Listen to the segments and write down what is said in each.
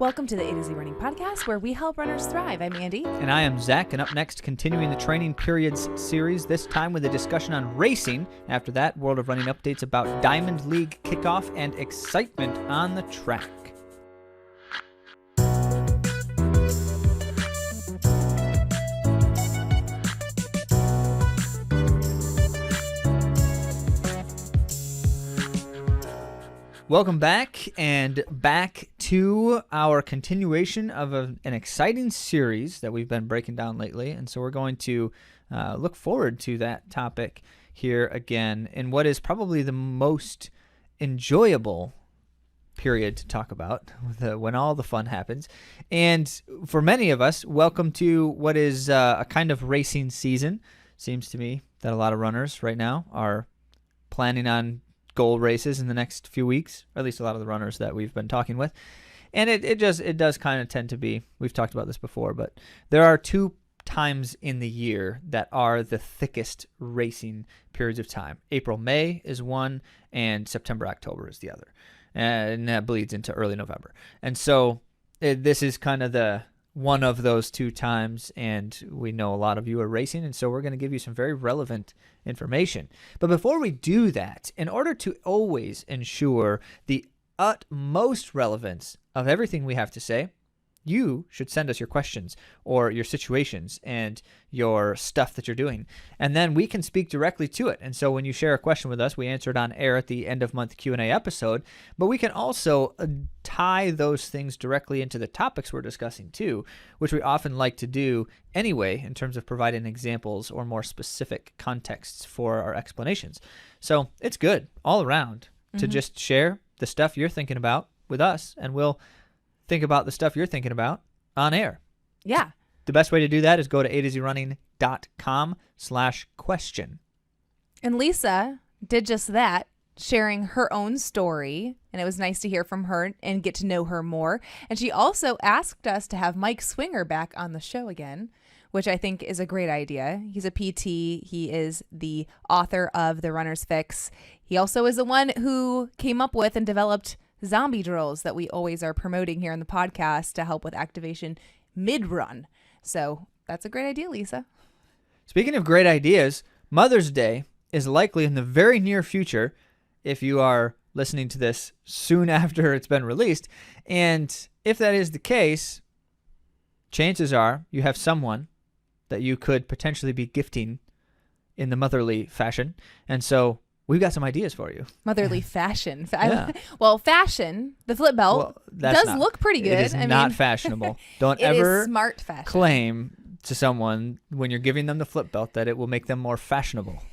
Welcome to the AtoZrunning podcast, where we help runners thrive. I'm Andy. And I am Zach, and up next, continuing the Training Periods series, this time with a discussion on racing. After that, World of Running updates about Diamond League kickoff and excitement on the track. Welcome back, and back to our continuation of an exciting series that we've been breaking down lately. And so we're going to look forward to that topic here again in what is probably the most enjoyable period to talk about, when all the fun happens. And for many of us, welcome to what is a kind of racing season. Seems to me that a lot of runners right now are planning on goal races in the next few weeks, or at least a lot of the runners that we've been talking with. And it does kind of tend to be, we've talked about this before, but there are two times in the year that are the thickest racing periods of time. April, May is one, and September, October is the other. And that bleeds into early November. And so this is kind of one of those two times, and we know a lot of you are racing, and so we're going to give you some very relevant information. But before we do that, in order to always ensure the utmost relevance of everything we have to say, you should send us your questions or your situations and your stuff that you're doing, and then we can speak directly to it. And so when you share a question with us, we answer it on air at the end of month Q&A episode, but we can also tie those things directly into the topics we're discussing too, which we often like to do anyway in terms of providing examples or more specific contexts for our explanations. So it's good all around to just share the stuff you're thinking about with us, and we'll think about the stuff you're thinking about on air. Yeah. The best way to do that is go to AtoZrunning.com/question. And Lisa did just that, sharing her own story, and it was nice to hear from her and get to know her more. And she also asked us to have Mike Swinger back on the show again, which I think is a great idea. He's a PT. He is the author of The Runner's Fix. He also is the one who came up with and developed zombie drills that we always are promoting here on the podcast to help with activation mid-run. So that's a great idea, Lisa. Speaking of great ideas, Mother's Day is likely in the very near future if you are listening to this soon after it's been released. And if that is the case, chances are you have someone that you could potentially be gifting in the motherly fashion. And so we've got some ideas for you. Motherly fashion. Yeah. Well, fashion, the flip belt does look pretty good. It is not fashionable. Don't it ever is smart fashion. Claim to someone when you're giving them the flip belt that it will make them more fashionable.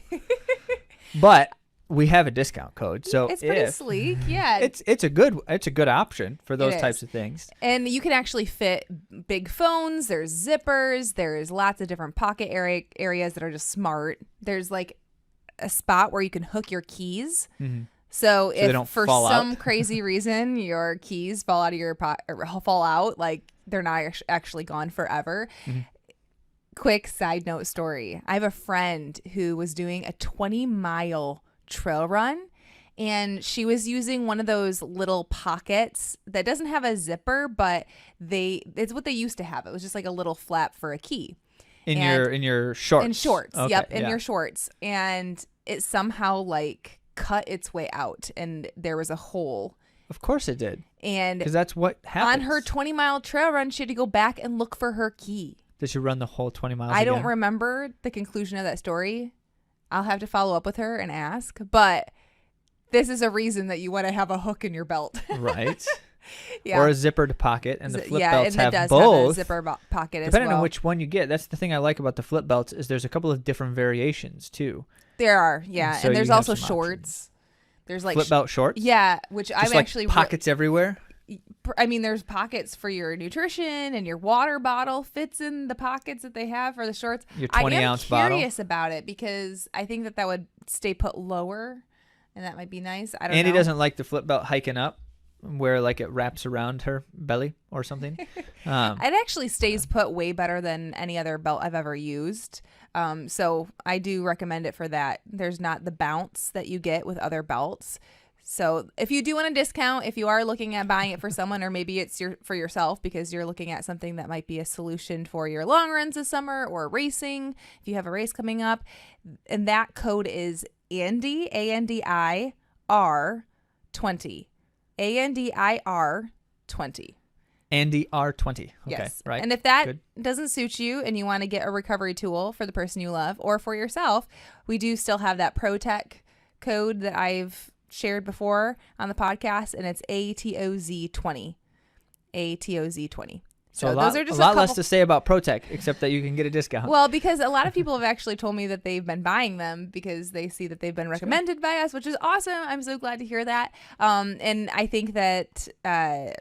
But we have a discount code, so it's pretty sleek. Yeah, it's a good option for those types of things. And you can actually fit big phones. There's zippers. There's lots of different pocket areas that are just smart. There's like a spot where you can hook your keys. Mm-hmm. So if for some crazy reason your keys fall out of your fall out, like they're not actually gone forever. Mm-hmm. Quick side note story. I have a friend who was doing a 20-mile trail run, and she was using one of those little pockets that doesn't have a zipper, but it's what they used to have. It was just like a little flap for a key. In your shorts. In shorts. Okay, yep, in your shorts. And it somehow like cut its way out, and there was a hole. Of course it did. And because that's what happens. On her 20-mile trail run, she had to go back and look for her key. Did she run the whole 20 miles I don't remember the conclusion of that story. I'll have to follow up with her and ask. But this is a reason that you want to have a hook in your belt. Right. Yeah. Or a zippered pocket, and the flip belts and have both. Have a zipper pocket as well. Depending on which one you get. That's the thing I like about the flip belts is there's a couple of different variations too. There are, yeah, and there's also shorts. Options. There's like flip belt shorts. Yeah, which just I'm like actually pockets everywhere. I mean, there's pockets for your nutrition, and your water bottle fits in the pockets that they have for the shorts. Your 20-ounce bottle. I'm curious about it because I think that would stay put lower, and that might be nice. I don't know. Andy doesn't like the flip belt hiking up, where like it wraps around her belly or something. It actually stays put way better than any other belt I've ever used. So I do recommend it for that. There's not the bounce that you get with other belts. So if you do want a discount, if you are looking at buying it for someone, or maybe it's for yourself because you're looking at something that might be a solution for your long runs this summer or racing, if you have a race coming up, and that code is Andy, ANDIR 20. ANDIR 20. Andy R20. Okay, yes. right. And if that doesn't suit you and you want to get a recovery tool for the person you love or for yourself, we do still have that ProTech code that I've shared before on the podcast, and it's ATOZ20. ATOZ20. So those are just a lot less to say about ProTech, except that you can get a discount. Well, because a lot of people have actually told me that they've been buying them because they see that they've been recommended by us, which is awesome. I'm so glad to hear that. And I think that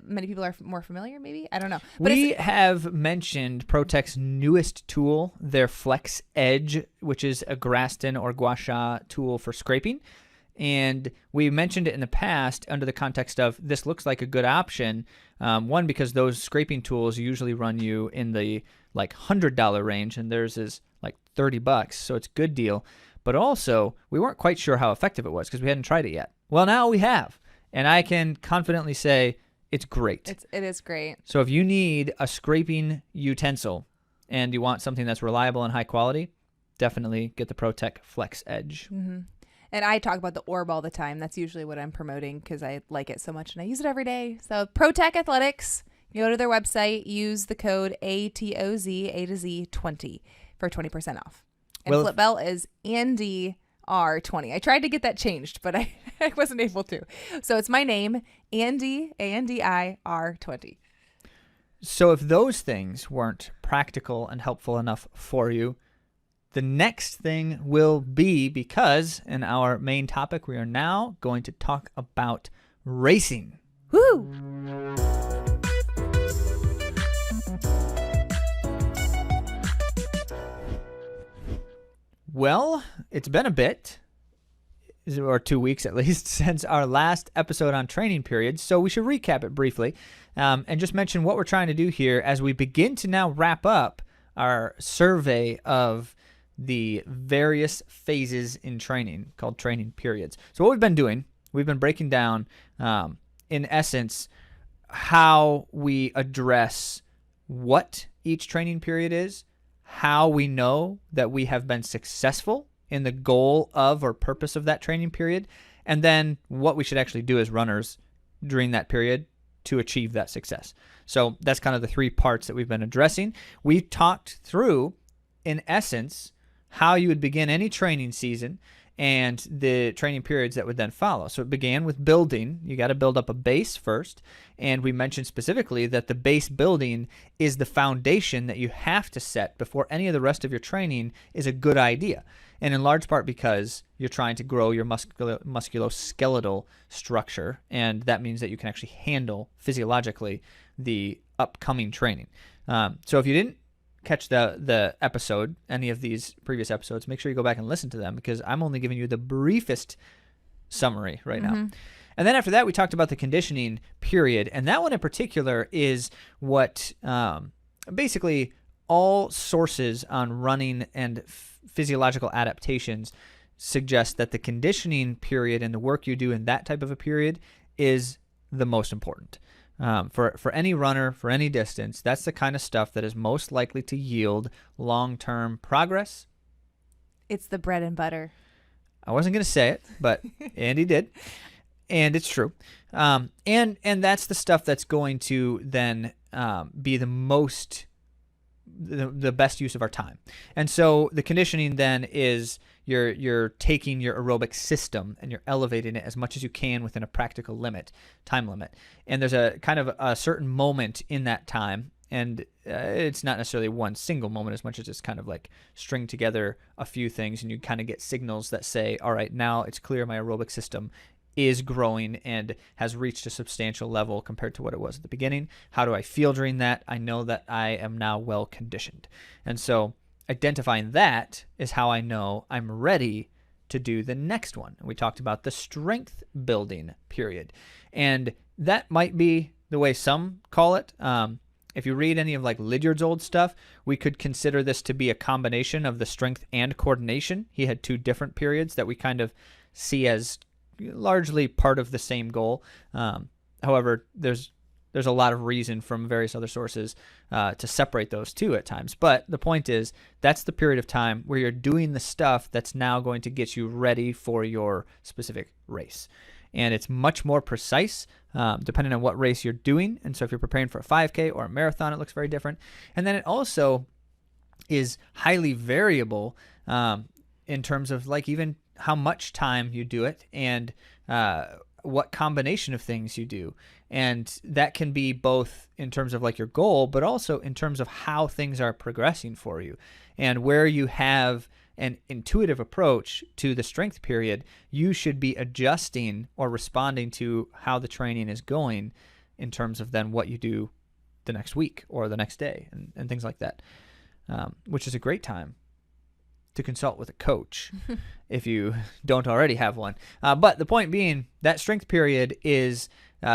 many people are more familiar, maybe. I don't know. But we have mentioned ProTech's newest tool, their Flex Edge, which is a Graston or Gua Sha tool for scraping. And we mentioned it in the past under the context of this looks like a good option. One, because those scraping tools usually run you in the like $100 range, and theirs is like $30, so it's a good deal. But also, we weren't quite sure how effective it was because we hadn't tried it yet. Well, now we have, and I can confidently say it's great. It is great. So if you need a scraping utensil and you want something that's reliable and high quality, definitely get the ProTech Flex Edge. Mm-hmm. And I talk about the orb all the time. That's usually what I'm promoting because I like it so much and I use it every day. So ProTech Athletics, you go to their website, use the code ATOZ, A to Z 20 for 20% off. And Flip Belt is Andy R20. I tried to get that changed, but I wasn't able to. So it's my name, Andy, ANDI R20. So if those things weren't practical and helpful enough for you, the next thing will be, because in our main topic, we are now going to talk about racing. Woo! Well, it's been a bit, or 2 weeks at least, since our last episode on training periods, so we should recap it briefly and just mention what we're trying to do here as we begin to now wrap up our survey of the various phases in training called training periods. So what we've been doing, we've been breaking down, in essence, how we address what each training period is, how we know that we have been successful in the goal of or purpose of that training period, and then what we should actually do as runners during that period to achieve that success. So that's kind of the three parts that we've been addressing. We talked through, in essence, how you would begin any training season and the training periods that would then follow. So it began with building. You got to build up a base first. And we mentioned specifically that the base building is the foundation that you have to set before any of the rest of your training is a good idea. And in large part because you're trying to grow your musculoskeletal structure. And that means that you can actually handle physiologically the upcoming training. So if you didn't catch the episode, any of these previous episodes, make sure you go back and listen to them because I'm only giving you the briefest summary right now. And then after that, we talked about the conditioning period. And that one in particular is what basically all sources on running and physiological adaptations suggest that the conditioning period and the work you do in that type of a period is the most important. For any runner, for any distance, that's the kind of stuff that is most likely to yield long-term progress. It's the bread and butter. I wasn't going to say it, but Andy did, and it's true. And that's the stuff that's going to then be the best use of our time. And so the conditioning then is you're taking your aerobic system and you're elevating it as much as you can within a practical time limit. And there's a kind of a certain moment in that time, and it's not necessarily one single moment as much as it's kind of like string together a few things, and you kind of get signals that say, all right, now it's clear my aerobic system is growing and has reached a substantial level compared to what it was at the beginning. How do I feel during that? I know that I am now well conditioned. And so identifying that is how I know I'm ready to do the next one. We talked about the strength building period. And that might be the way some call it. If you read any of like Lydiard's old stuff, we could consider this to be a combination of the strength and coordination. He had two different periods that we kind of see as largely part of the same goal. However, there's a lot of reason from various other sources to separate those two at times. But the point is, that's the period of time where you're doing the stuff that's now going to get you ready for your specific race. And it's much more precise depending on what race you're doing. And so if you're preparing for a 5K or a marathon, it looks very different. And then it also is highly variable in terms of like even how much time you do it and what combination of things you do. And that can be both in terms of like your goal, but also in terms of how things are progressing for you. And where you have an intuitive approach to the strength period, you should be adjusting or responding to how the training is going in terms of then what you do the next week or the next day and things like that, which is a great time to consult with a coach if you don't already have one. But the point being, that strength period is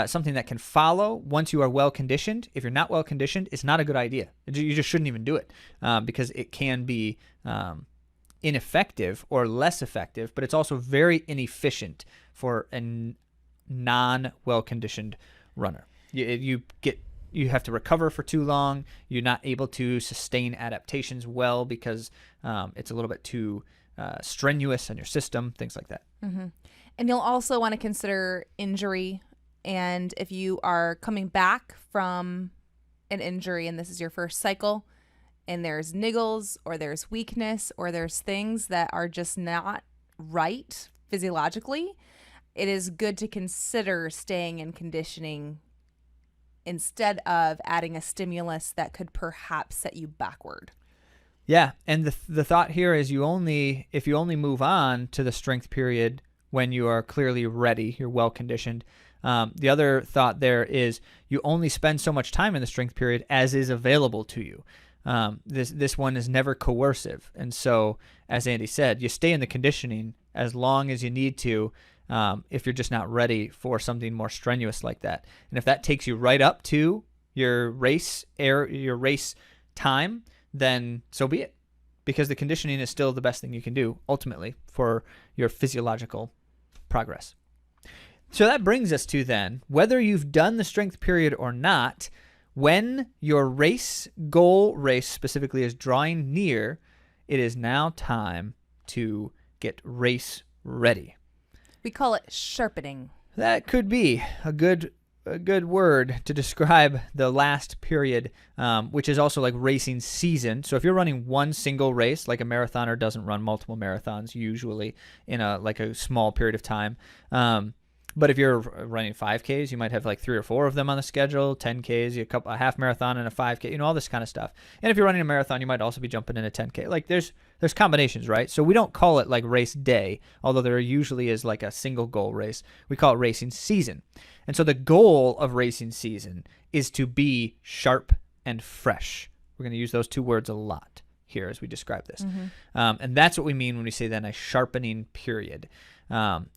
something that can follow once you are well conditioned. If you're not well conditioned, it's not a good idea. You just shouldn't even do it because it can be ineffective or less effective, but it's also very inefficient for a non-well conditioned runner. You have to recover for too long. You're not able to sustain adaptations well because it's a little bit too strenuous on your system, things like that. Mm-hmm. And you'll also want to consider injury. And if you are coming back from an injury and this is your first cycle and there's niggles or there's weakness or there's things that are just not right physiologically, it is good to consider staying in conditioning instead of adding a stimulus that could perhaps set you backward. Yeah, and the thought here is if you only move on to the strength period when you are clearly ready, you're well conditioned. The other thought there is you only spend so much time in the strength period as is available to you. This one is never coercive, and so as Andy said, you stay in the conditioning as long as you need to. If you're just not ready for something more strenuous like that. And if that takes you right up to your race time, then so be it. Because the conditioning is still the best thing you can do, ultimately, for your physiological progress. So that brings us to then, whether you've done the strength period or not, when your goal race specifically is drawing near, it is now time to get race ready. We call it sharpening. That could be a good word to describe the last period, which is also like racing season. So if you're running one single race, like a marathoner doesn't run multiple marathons usually in a small period of time. But if you're running 5Ks, you might have like 3 or 4 of them on the schedule, 10Ks, a half marathon and a 5K, all this kind of stuff. And if you're running a marathon, you might also be jumping in a 10K. Like there's combinations, right? So we don't call it like race day, although there usually is like a single goal race. We call it racing season. And so the goal of racing season is to be sharp and fresh. We're going to use those 2 words a lot here as we describe this. Mm-hmm. And that's what we mean when we say then a sharpening period.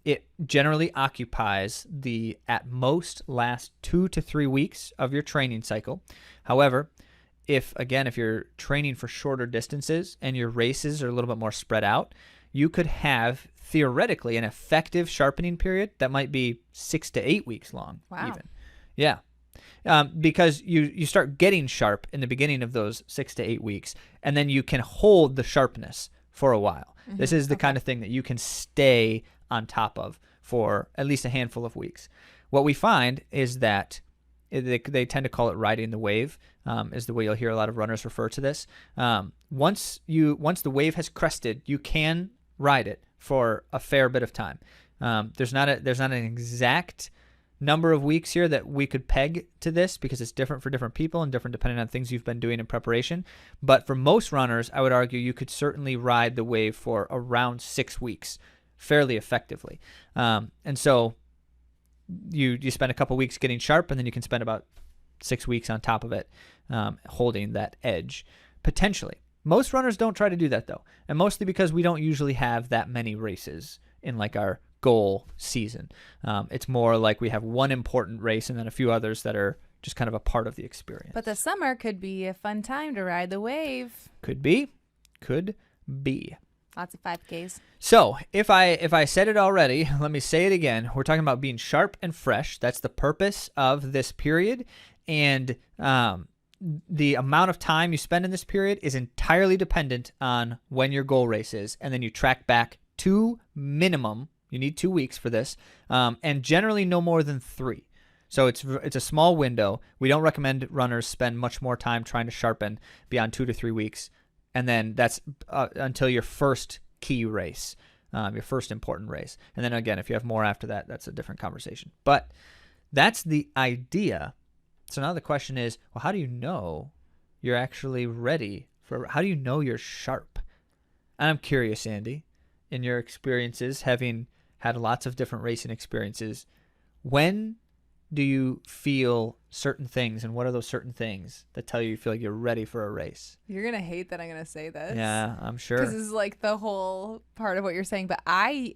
It generally occupies the at most last 2 to 3 weeks of your training cycle. However, if you're training for shorter distances and your races are a little bit more spread out, you could have theoretically an effective sharpening period that might be 6 to 8 weeks long. Wow. Even. Yeah. Because you start getting sharp in the beginning of those 6 to 8 weeks, and then you can hold the sharpness for a while. Mm-hmm. This is the kind of thing that you can stay on top of for at least a handful of weeks. What we find is that they tend to call it riding the wave, is the way you'll hear a lot of runners refer to this. Once the wave has crested, you can ride it for a fair bit of time. There's not an exact number of weeks here that we could peg to this because it's different for different people and different depending on things you've been doing in preparation. But for most runners, I would argue you could certainly ride the wave for around 6 weeks fairly effectively. And so you spend a couple weeks getting sharp, and then you can spend about 6 weeks on top of it holding that edge, potentially. Most runners don't try to do that, though, and mostly because we don't usually have that many races in like our goal season. It's more like we have one important race and then a few others that are just kind of a part of the experience. But the summer could be a fun time to ride the wave. Could be. Lots of 5Ks. So if I said it already, let me say it again. We're talking about being sharp and fresh. That's the purpose of this period. And the amount of time you spend in this period is entirely dependent on when your goal race is. And then you track back to minimum. You need 2 weeks for this. And generally no more than 3. So it's a small window. We don't recommend runners spend much more time trying to sharpen beyond 2 to 3 weeks. And then that's until your first key race, your first important race. And then again, if you have more after that, that's a different conversation. But that's the idea. So now the question is, well, how do you know you're actually ready how do you know you're sharp? And I'm curious, Andy, in your experiences, having had lots of different racing experiences, when do you feel certain things, and what are those certain things that tell you feel like you're ready for a race? You're going to hate that I'm going to say this. Yeah, I'm sure. Because this is like the whole part of what you're saying. But I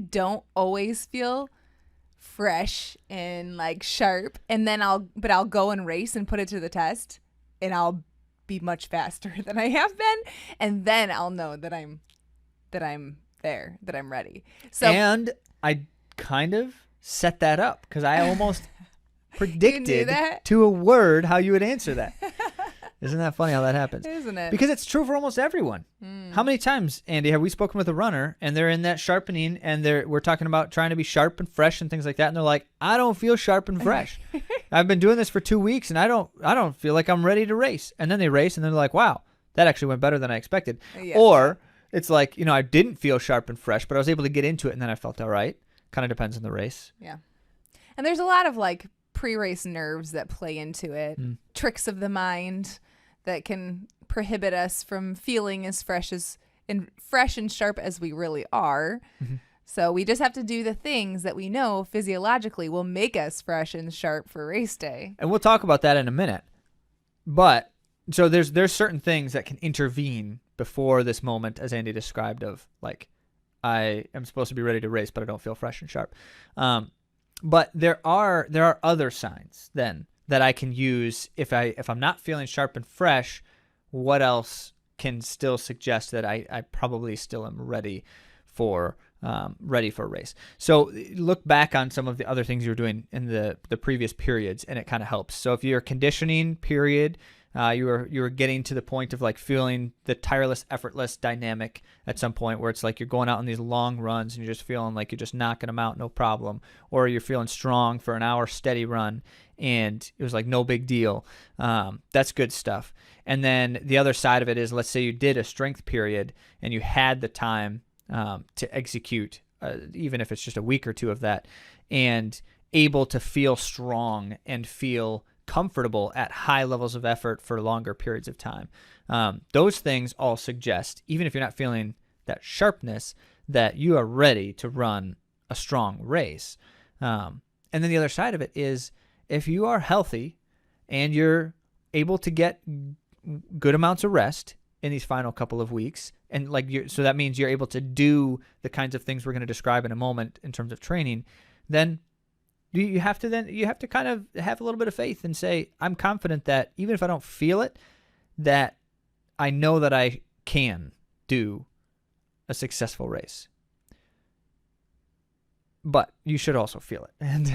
don't always feel fresh and like sharp. And then I'll go and race and put it to the test. And I'll be much faster than I have been. And then I'll know that I'm there, that I'm ready. So, and I kind of set that up because I almost predicted to a word how you would answer that. Isn't that funny how that happens? Isn't it? Because it's true for almost everyone. How many times, Andy, have we spoken with a runner and they're in that sharpening and we're talking about trying to be sharp and fresh and things like that, and they're like, I don't feel sharp and fresh. I've been doing this for 2 weeks and I don't feel like I'm ready to race. And then they race and they're like, wow, that actually went better than I expected. Yeah. Or it's like, I didn't feel sharp and fresh, but I was able to get into it and then I felt all right. Kind of depends on the race. Yeah. And there's a lot of like pre-race nerves that play into it. Tricks of the mind that can prohibit us from feeling as fresh and sharp as we really are. Mm-hmm. So we just have to do the things that we know physiologically will make us fresh and sharp for race day. And we'll talk about that in a minute. But so there's certain things that can intervene before this moment, as Andy described, of like, I am supposed to be ready to race, but I don't feel fresh and sharp. But there are other signs then that I can use if I'm not feeling sharp and fresh. What else can still suggest that I probably still am ready for a race? So look back on some of the other things you were doing in the previous periods, and it kind of helps. So if your conditioning period, you were getting to the point of like feeling the tireless, effortless dynamic at some point where it's like you're going out on these long runs and you're just feeling like you're just knocking them out, no problem. Or you're feeling strong for an hour steady run and it was like no big deal. That's good stuff. And then the other side of it is, let's say you did a strength period and you had the time to execute, even if it's just a week or two of that, and able to feel strong and feel comfortable at high levels of effort for longer periods of time. Those things all suggest, even if you're not feeling that sharpness, that you are ready to run a strong race. And then the other side of it is, if you are healthy and you're able to get good amounts of rest in these final couple of weeks, and so that means you're able to do the kinds of things we're going to describe in a moment in terms of training, then you have to kind of have a little bit of faith and say, I'm confident that even if I don't feel it, that I know that I can do a successful race. But you should also feel it. And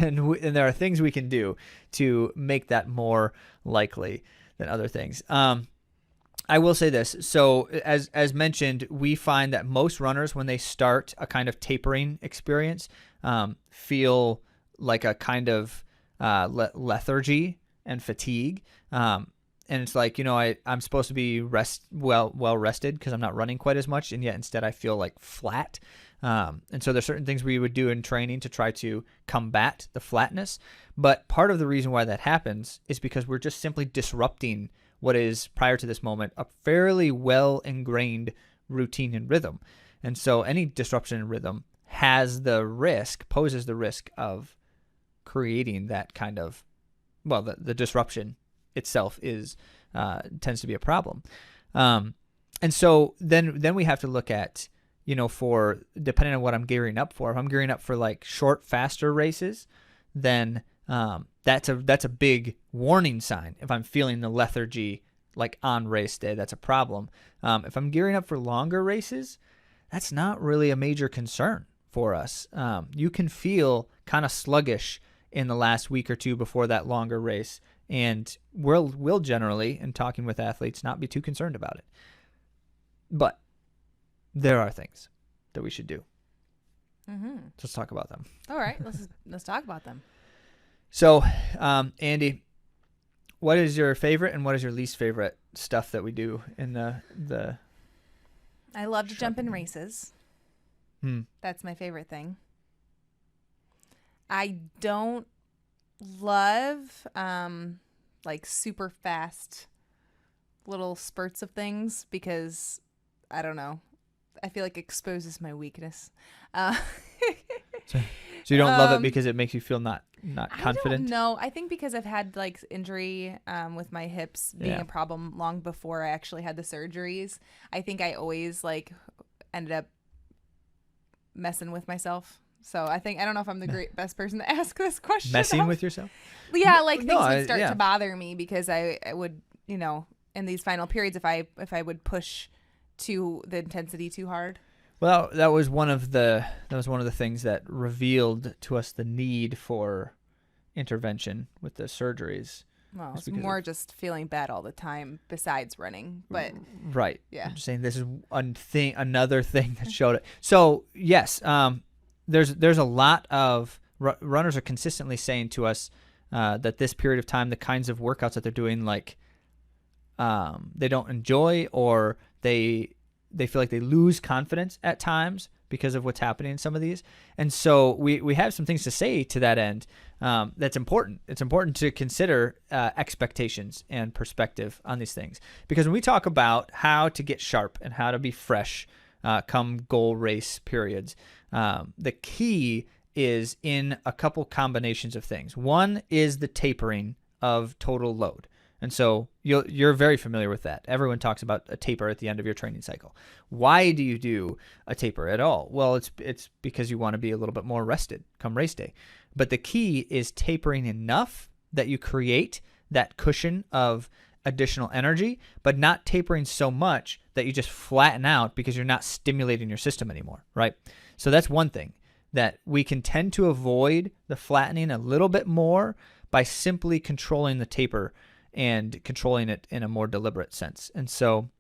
there are things we can do to make that more likely than other things. I will say this. So as mentioned, we find that most runners, when they start a kind of tapering experience, feel like a kind of lethargy and fatigue. And it's like, I'm supposed to be well rested because I'm not running quite as much, and yet instead I feel like flat. And so there's certain things we would do in training to try to combat the flatness. But part of the reason why that happens is because we're just simply disrupting what is, prior to this moment, a fairly well ingrained routine and rhythm. And so any disruption in rhythm poses the risk of creating that kind of, the disruption itself tends to be a problem. And so then we have to look at, for, depending on what I'm gearing up for, if I'm gearing up for like short, faster races, then that's a big warning sign if I'm feeling the lethargy like on race day, that's a problem. If I'm gearing up for longer races, that's not really a major concern for us. You can feel kind of sluggish in the last week or two before that longer race, and we'll generally, in talking with athletes, not be too concerned about it. But there are things that we should do. Mm-hmm. Let's talk about them. All right, let's talk about them. So, Andy, what is your favorite and what is your least favorite stuff that we do in the I love to jump in races. That's my favorite thing. I don't love like super fast little spurts of things because I don't know. I feel like it exposes my weakness. So you don't love it because it makes you feel not confident? I don't know. I think because I've had like injury with my hips being a problem long before I actually had the surgeries. I think I always like ended up messing with myself. So I don't know if I'm the best person to ask this question. Messing with yourself? Yeah, like things would start to bother me because I would, in these final periods, if I would push to the intensity too hard. Well, that was one of the things that revealed to us the need for intervention with the surgeries. Well, it's more just feeling bad all the time besides running, but right. Yeah. I'm just saying this is another thing that showed it. So yes, there's a lot of runners are consistently saying to us that this period of time, the kinds of workouts that they're doing, like they don't enjoy, or they feel like they lose confidence at times because of what's happening in some of these. And so we have some things to say to that end. That's important. It's important to consider expectations and perspective on these things, because when we talk about how to get sharp and how to be fresh come goal race periods, the key is in a couple combinations of things. One is the tapering of total load. And so you're very familiar with that. Everyone talks about a taper at the end of your training cycle. Why do you do a taper at all? Well, it's because you want to be a little bit more rested come race day. But the key is tapering enough that you create that cushion of additional energy, but not tapering so much that you just flatten out because you're not stimulating your system anymore, right? So that's one thing, that we can tend to avoid the flattening a little bit more by simply controlling the taper and controlling it in a more deliberate sense. And so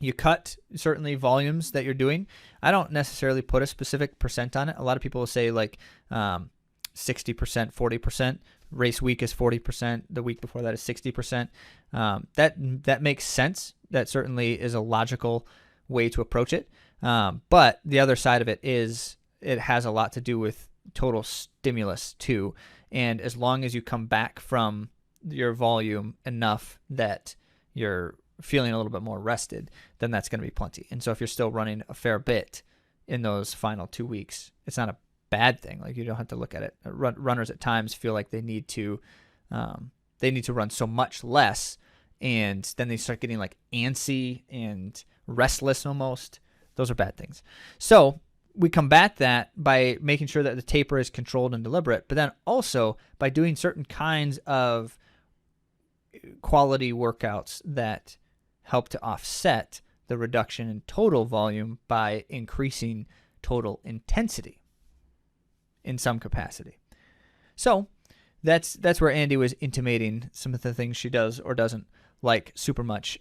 you cut certainly volumes that you're doing. I don't necessarily put a specific percent on it. A lot of people will say like 60%, 40%. Race week is 40%. The week before that is 60%. That makes sense. That certainly is a logical way to approach it. But the other side of it is it has a lot to do with total stimulus too. And as long as you come back from your volume enough that you're feeling a little bit more rested, then that's going to be plenty. And so if you're still running a fair bit in those final 2 weeks, it's not a bad thing. Like, you don't have to look at it. Runners at times feel like they need to run so much less, and then they start getting like antsy and restless almost. Those are bad things. So we combat that by making sure that the taper is controlled and deliberate, but then also by doing certain kinds of quality workouts that help to offset the reduction in total volume by increasing total intensity in some capacity. So that's where Andy was intimating some of the things she does or doesn't like super much.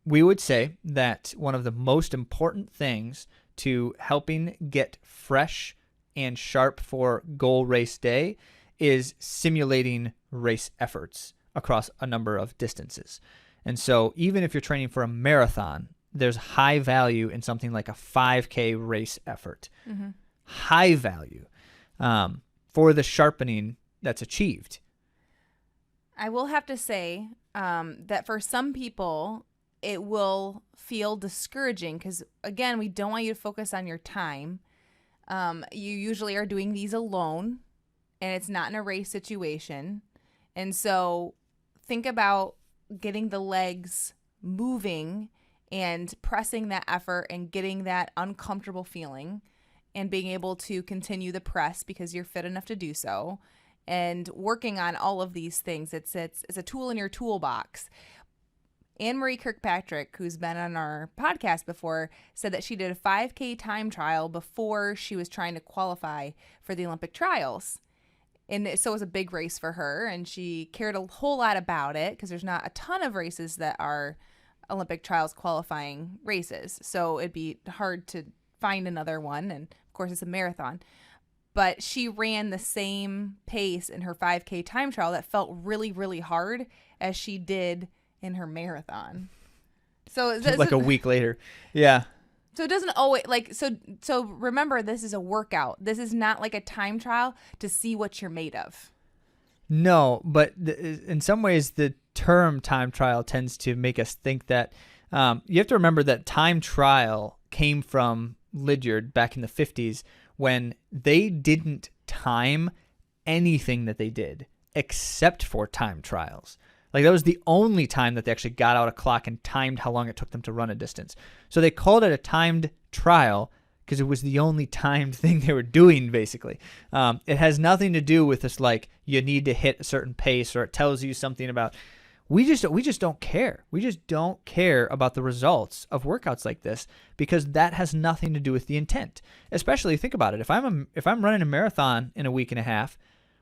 We would say that one of the most important things to helping get fresh and sharp for goal race day is simulating race efforts across a number of distances. And so even if you're training for a marathon, there's high value in something like a 5K race effort. Mm-hmm. High value for the sharpening that's achieved. I will have to say that for some people, it will feel discouraging because, again, we don't want you to focus on your time. You usually are doing these alone, and it's not in a race situation. And so think about getting the legs moving and pressing that effort and getting that uncomfortable feeling and being able to continue the press because you're fit enough to do so, and working on all of these things. It's a tool in your toolbox. Anne Marie Kirkpatrick, who's been on our podcast before, said that she did a 5K time trial before she was trying to qualify for the Olympic trials. And so it was a big race for her, and she cared a whole lot about it because there's not a ton of races that are Olympic trials qualifying races. So it'd be hard to find another one. And of course, it's a marathon. But she ran the same pace in her 5K time trial that felt really, really hard as she did in her marathon. So like a week later. Yeah. So it doesn't always so remember, this is a workout. This is not like a time trial to see what you're made of. No, but in some ways the term time trial tends to make us think that you have to remember that time trial came from Lydiard back in the 50s when they didn't time anything that they did except for time trials. Like that was the only time that they actually got out a clock and timed how long it took them to run a distance. So they called it a timed trial because it was the only timed thing they were doing, basically. It has nothing to do with this, like, you need to hit a certain pace or it tells you something about... We just don't care. We just don't care about the results of workouts like this because that has nothing to do with the intent. Especially, think about it. If I'm running a marathon in a week and a half,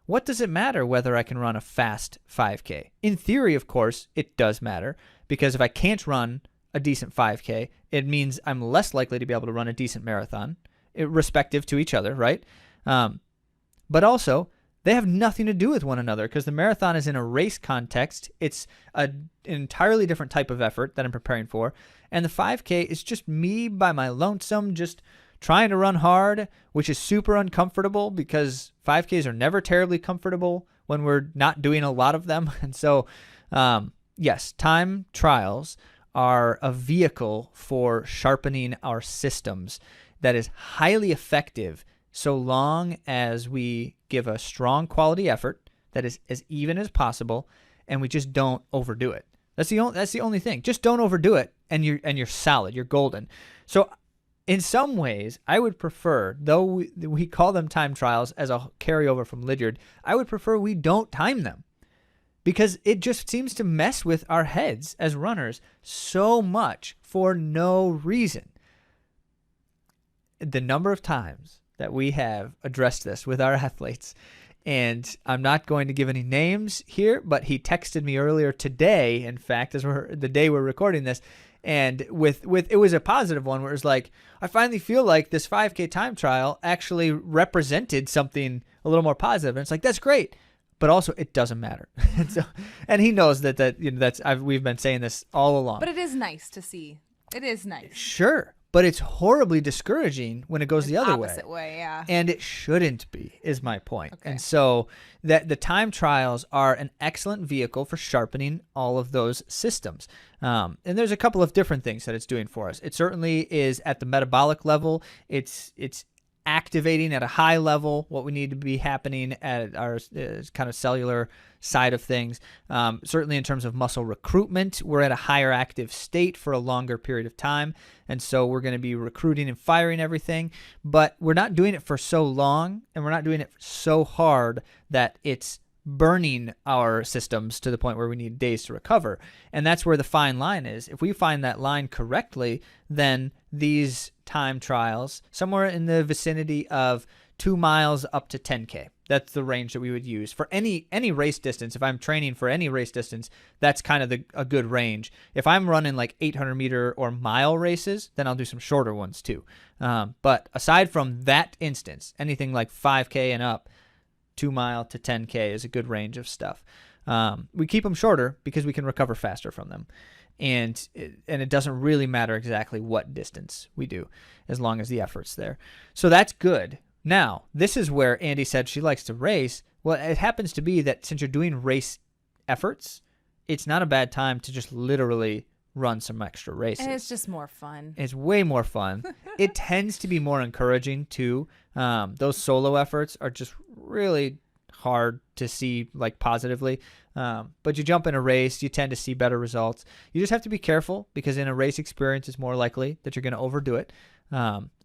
what does it matter whether I can run a fast 5K? In theory, of course, it does matter because if I can't run a decent 5K, it means I'm less likely to be able to run a decent marathon, respective to each other, right? But also, they have nothing to do with one another because the marathon is in a race context. It's an entirely different type of effort that I'm preparing for. And the 5K is just me by my lonesome, just trying to run hard, which is super uncomfortable because 5Ks are never terribly comfortable when we're not doing a lot of them. And so, yes, time trials are a vehicle for sharpening our systems that is highly effective so long as we give a strong quality effort that is as even as possible and we just don't overdo it. That's the only thing. Just don't overdo it and you're solid. You're golden. So in some ways, I would prefer, though we call them time trials as a carryover from Lydiard, I would prefer we don't time them because it just seems to mess with our heads as runners so much for no reason. The number of times that we have addressed this with our athletes, and I'm not going to give any names here, but he texted me earlier today, in fact, the day we're recording this, and with it was a positive one where it was like, I finally feel like this 5K time trial actually represented something a little more positive. And it's like, that's great. But also it doesn't matter. and he knows that we've been saying this all along. But it is nice to see. It is nice. Sure. But it's horribly discouraging when it goes the other way. Opposite way, yeah. And it shouldn't be, is my point. Okay. And so that the time trials are an excellent vehicle for sharpening all of those systems. And there's a couple of different things that it's doing for us. It certainly is at the metabolic level. It's activating at a high level what we need to be happening at our kind of cellular side of things. Certainly in terms of muscle recruitment, we're at a higher active state for a longer period of time. And so we're going to be recruiting and firing everything, but we're not doing it for so long and we're not doing it so hard that it's burning our systems to the point where we need days to recover. And that's where the fine line is. If we find that line correctly, then these time trials, somewhere in the vicinity of 2 miles up to 10K, that's the range that we would use for any race distance. If I'm training for any race distance, that's kind of a good range. If I'm running like 800 meter or mile races, then I'll do some shorter ones too. But aside from that instance, anything like 5K and up, 2 mile to 10K is a good range of stuff. We keep them shorter because we can recover faster from them. And it doesn't really matter exactly what distance we do as long as the effort's there. So that's good. Now, this is where Andy said she likes to race. Well, it happens to be that since you're doing race efforts, it's not a bad time to just literally run some extra races. And it's just more fun. It's way more fun. It tends to be more encouraging too. Those solo efforts are just really hard to see like positively. But you jump in a race, you tend to see better results. You just have to be careful because in a race experience, it's more likely that you're going to overdo it.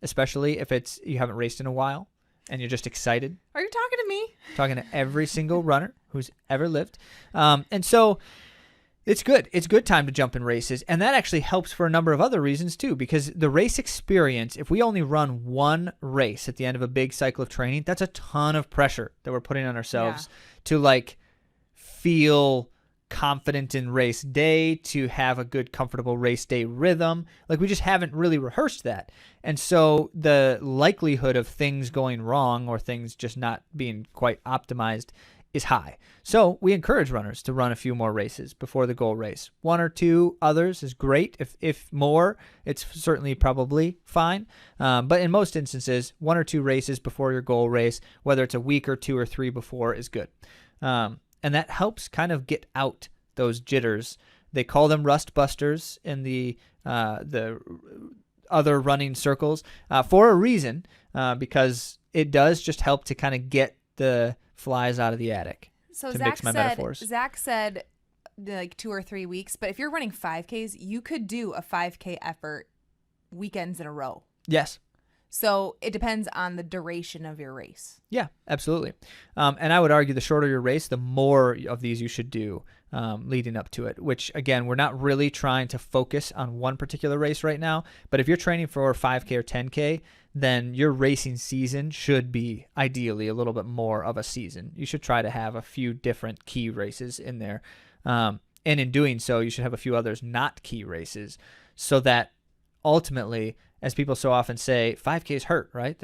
Especially if you haven't raced in a while and you're just excited. Are you talking to me? Talking to every single runner who's ever lived. And so It's good. It's a good time to jump in races. And that actually helps for a number of other reasons too, because the race experience, if we only run one race at the end of a big cycle of training, that's a ton of pressure that we're putting on ourselves to like feel confident in race day, to have a good, comfortable race day rhythm. Like we just haven't really rehearsed that. And so the likelihood of things going wrong or things just not being quite optimized is high. So we encourage runners to run a few more races before the goal race. One or two others is great. If more, it's certainly probably fine. But in most instances, one or two races before your goal race, whether it's a week or two or three before, is good. And that helps kind of get out those jitters. They call them rust busters in the other running circles for a reason, because it does just help to kind of get the flies out of the attic. So to mix my metaphors. Zach said like 2 or 3 weeks, but if you're running 5Ks, you could do a 5K effort weekends in a row. Yes. So it depends on the duration of your race. Yeah, absolutely. And I would argue the shorter your race, the more of these you should do leading up to it, which, again, we're not really trying to focus on one particular race right now. But if you're training for 5K or 10K, then your racing season should be ideally a little bit more of a season. You should try to have a few different key races in there. And in doing so, you should have a few others not key races, so that ultimately, as people so often say, 5Ks hurt, right?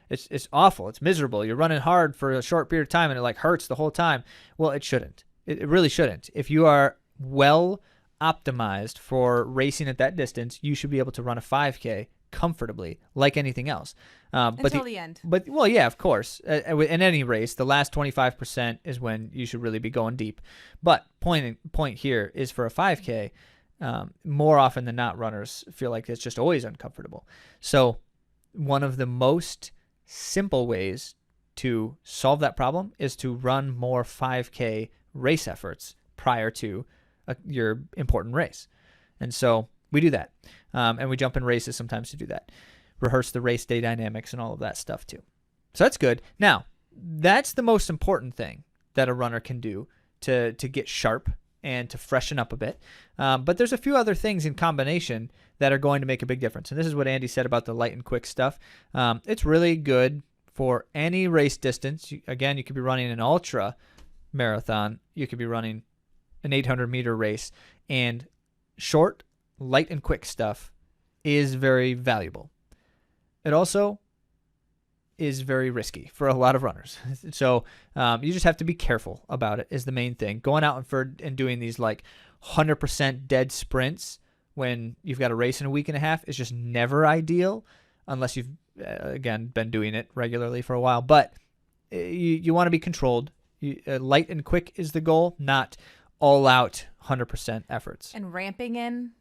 It's awful. It's miserable. You're running hard for a short period of time and it like hurts the whole time. Well, it shouldn't. It really shouldn't. If you are well optimized for racing at that distance, you should be able to run a 5K comfortably, like anything else. Until the end. But, well, yeah, of course. In any race, the last 25% is when you should really be going deep. But point here is for a 5K, more often than not, runners feel like it's just always uncomfortable. So one of the most simple ways to solve that problem is to run more 5K race efforts prior to your important race. And so we do that. And we jump in races sometimes to do that. Rehearse the race day dynamics and all of that stuff too. So that's good. Now, that's the most important thing that a runner can do to get sharp and to freshen up a bit. But there's a few other things in combination that are going to make a big difference. And this is what Andy said about the light and quick stuff. It's really good for any race distance. Again, you could be running an ultra marathon. You could be running an 800-meter race. And short, light, and quick stuff is very valuable. It also is very risky for a lot of runners. So you just have to be careful about it is the main thing. Going out and doing these like 100% dead sprints when you've got a race in a week and a half is just never ideal unless you've, again, been doing it regularly for a while. But you want to be controlled. Light and quick is the goal, not all out 100% efforts. And ramping in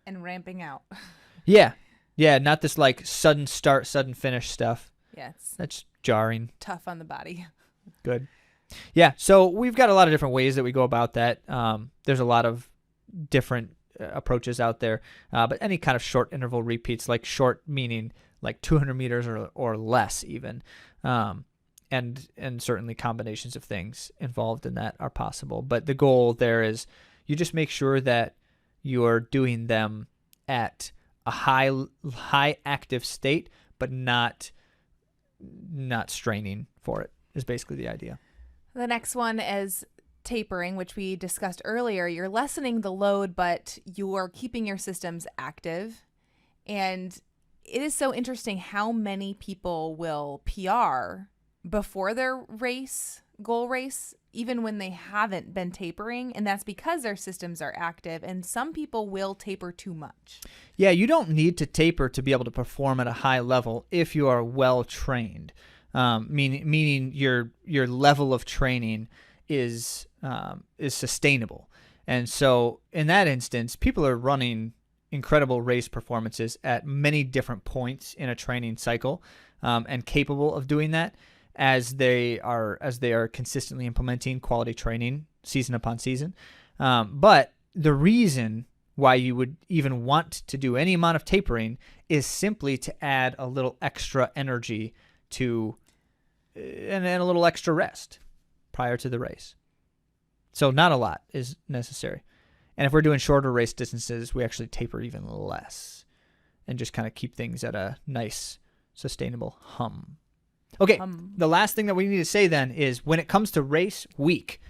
and ramping out. Yeah. Yeah, not this like sudden start, sudden finish stuff. Yeah, that's jarring. Tough on the body. Good. Yeah, so we've got a lot of different ways that we go about that. There's a lot of different approaches out there. But any kind of short interval repeats, like short meaning like 200 meters or less even. And certainly combinations of things involved in that are possible. But the goal there is you just make sure that you're doing them at a high active state, but not straining for it is basically the idea. The next one is tapering, which we discussed earlier. You're lessening the load, but you're keeping your systems active. And it is so interesting how many people will PR before their goal race, even when they haven't been tapering. And that's because their systems are active. And some people will taper too much. Yeah, you don't need to taper to be able to perform at a high level if you are well trained. Meaning your level of training is sustainable. And so in that instance, people are running incredible race performances at many different points in a training cycle, and capable of doing that as they are consistently implementing quality training season upon season. But the reason why you would even want to do any amount of tapering is simply to add a little extra energy to and a little extra rest prior to the race. So not a lot is necessary. And if we're doing shorter race distances, we actually taper even less and just kind of keep things at a nice, sustainable hum. Okay, the last thing that we need to say then is when it comes to race week,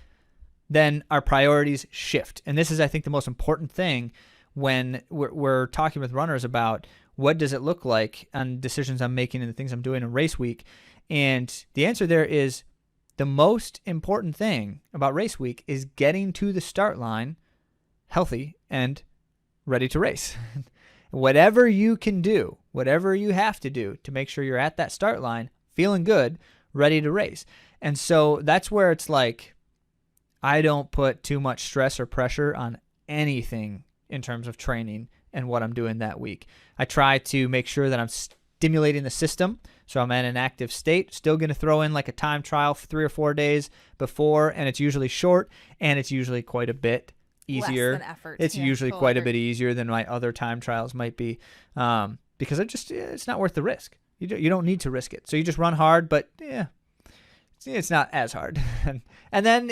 then our priorities shift. And this is, I think, the most important thing when we're talking with runners about what does it look like on decisions I'm making and the things I'm doing in race week. And the answer there is the most important thing about race week is getting to the start line healthy and ready to race. Whatever you can do, whatever you have to do to make sure you're at that start line, feeling good, ready to race. And so that's where it's like, I don't put too much stress or pressure on anything in terms of training and what I'm doing that week. I try to make sure that I'm stimulating the system, so I'm in an active state. Still going to throw in like a time trial for 3 or 4 days before, and it's usually short, and it's usually quite a bit easier. Less than effort. It's usually quite a bit easier than my other time trials might be, because it's not worth the risk. You don't need to risk it. So you just run hard, but yeah, it's not as hard. and then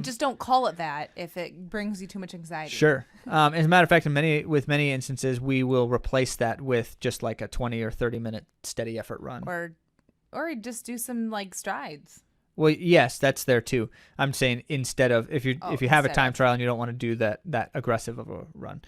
just don't call it that if it brings you too much anxiety. Sure. As a matter of fact, with many instances, we will replace that with just like a 20 or 30 minute steady effort run, or just do some like strides. Well, yes, that's there too. I'm saying instead of if you have a time trial and you don't want to do that aggressive of a run.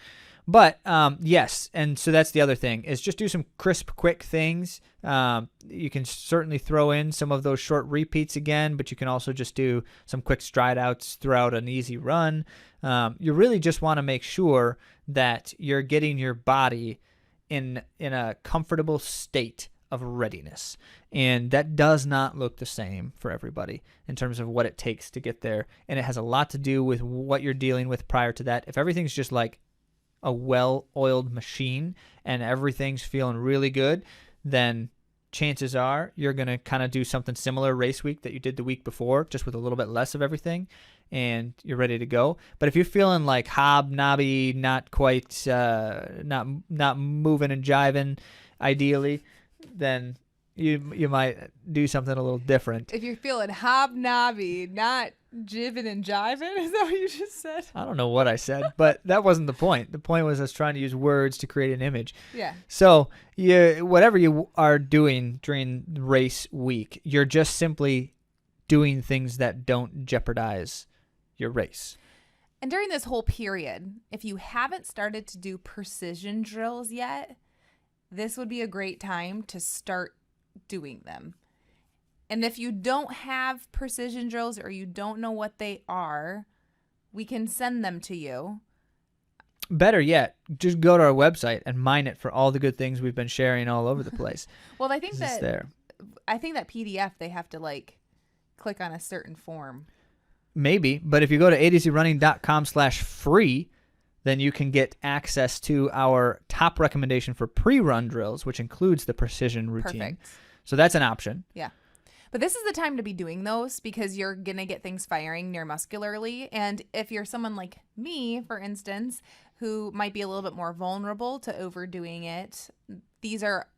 But yes, and so that's the other thing is just do some crisp, quick things. You can certainly throw in some of those short repeats again, but you can also just do some quick stride outs throughout an easy run. You really just want to make sure that you're getting your body in a comfortable state of readiness. And that does not look the same for everybody in terms of what it takes to get there. And it has a lot to do with what you're dealing with prior to that. If everything's just like a well-oiled machine and everything's feeling really good, then chances are you're going to kind of do something similar race week that you did the week before, just with a little bit less of everything, and you're ready to go. But if you're feeling like hobnobby, not quite, not moving and jiving ideally, then you might do something a little different. If you're feeling hobnobby, not jibbing and jiving, is that what you just said? I don't know what I said, but that wasn't the point. The point was I was trying to use words to create an image. Yeah. So whatever you are doing during race week, you're just simply doing things that don't jeopardize your race. And during this whole period, if you haven't started to do precision drills yet, this would be a great time to start doing them. And if you don't have precision drills or you don't know what they are, we can send them to you. Better yet, just go to our website and mine it for all the good things we've been sharing all over the place. Well, I think that PDF, they have to like click on a certain form. Maybe, but if you go to AtoZrunning.com/free, then you can get access to our top recommendation for pre-run drills, which includes the precision routine. Perfect. So that's an option. Yeah. But this is the time to be doing those because you're going to get things firing neuromuscularly. And if you're someone like me, for instance, who might be a little bit more vulnerable to overdoing it, these are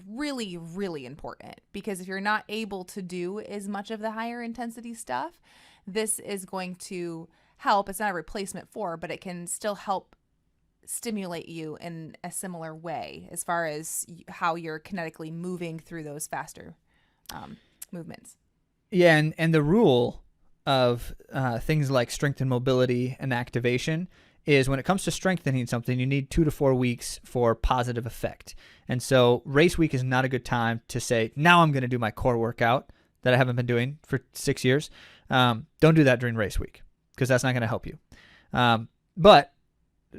really, really important because if you're not able to do as much of the higher intensity stuff, this is going to help. It's not a replacement for, but it can still help stimulate you in a similar way as far as how you're kinetically moving through those faster movements. Yeah, and the rule of things like strength and mobility and activation is when it comes to strengthening something, you need 2 to 4 weeks for positive effect. And so race week is not a good time to say, now I'm going to do my core workout that I haven't been doing for 6 years. Don't do that during race week because that's not going to help you. But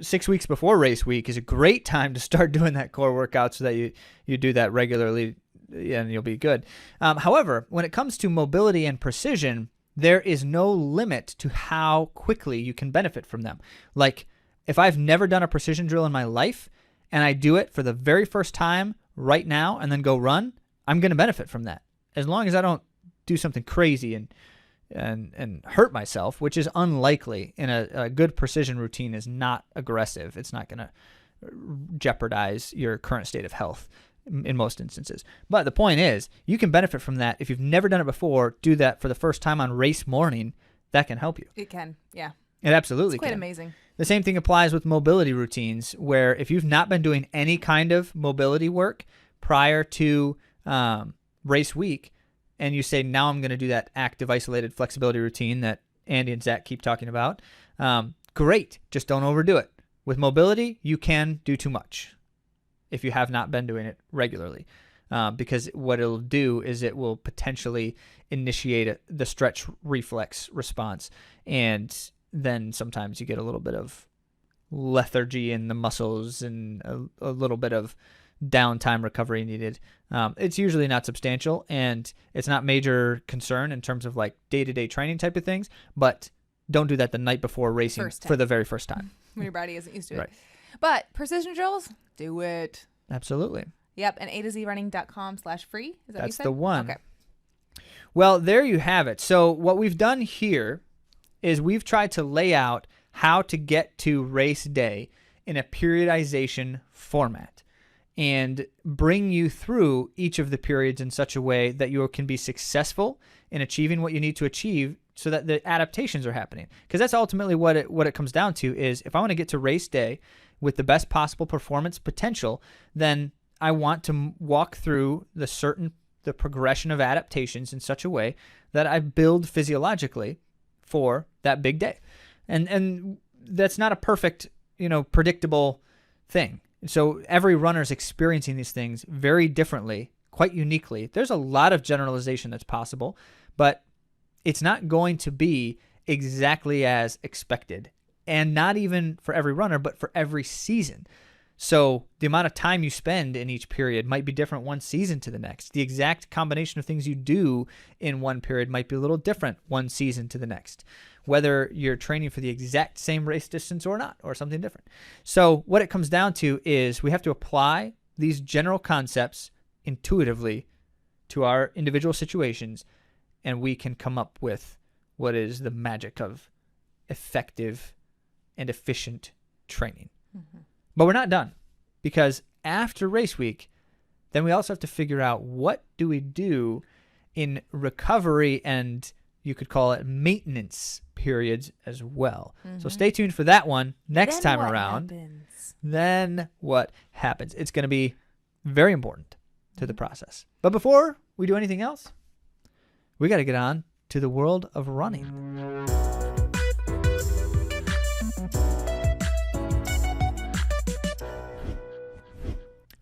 6 weeks before race week is a great time to start doing that core workout so that you do that regularly and you'll be good. However, when it comes to mobility and precision, there is no limit to how quickly you can benefit from them. Like if I've never done a precision drill in my life and I do it for the very first time right now and then go run, I'm going to benefit from that. As long as I don't do something crazy and hurt myself, which is unlikely in a good precision routine is not aggressive. It's not going to jeopardize your current state of health in most instances. But the point is, you can benefit from that. If you've never done it before, do that for the first time on race morning. that can help you. It can, yeah. It absolutely It's quite can. amazing. The same thing applies with mobility routines, where if you've not been doing any kind of mobility work prior to race week, and you say, now I'm going to do that active isolated flexibility routine that Andy and Zach keep talking about, great. Just don't overdo it. With mobility, you can do too much if you have not been doing it regularly, because what it'll do is it will potentially initiate the stretch reflex response, and then sometimes you get a little bit of lethargy in the muscles and a little bit of downtime recovery needed. It's usually not substantial, and it's not major concern in terms of like day-to-day training type of things, but don't do that the night before racing for the very first time. When your body isn't used to it. Right. But precision drills, do it. Absolutely. Yep, and AtoZrunning.com/free. Is that what you That's said? the one. Okay. Well, there you have it. So what we've done here is we've tried to lay out how to get to race day in a periodization format and bring you through each of the periods in such a way that you can be successful in achieving what you need to achieve so that the adaptations are happening. Because that's ultimately what it comes down to is if I want to get to race day with the best possible performance potential, then I want to walk through the progression of adaptations in such a way that I build physiologically for that big day. And that's not a perfect, predictable thing. So every runner is experiencing these things very differently, quite uniquely. There's a lot of generalization that's possible, but it's not going to be exactly as expected, and not even for every runner, but for every season. So the amount of time you spend in each period might be different one season to the next. The exact combination of things you do in one period might be a little different one season to the next, whether you're training for the exact same race distance or not, or something different. So what it comes down to is we have to apply these general concepts intuitively to our individual situations, and we can come up with what is the magic of effective and efficient training. Mm-hmm. But we're not done, because after race week, then we also have to figure out what do we do in recovery and you could call it maintenance periods as well. Mm-hmm. So stay tuned for that one next time around. Then what happens? It's going to be very important to the process. But before we do anything else, we got to get on to the world of running.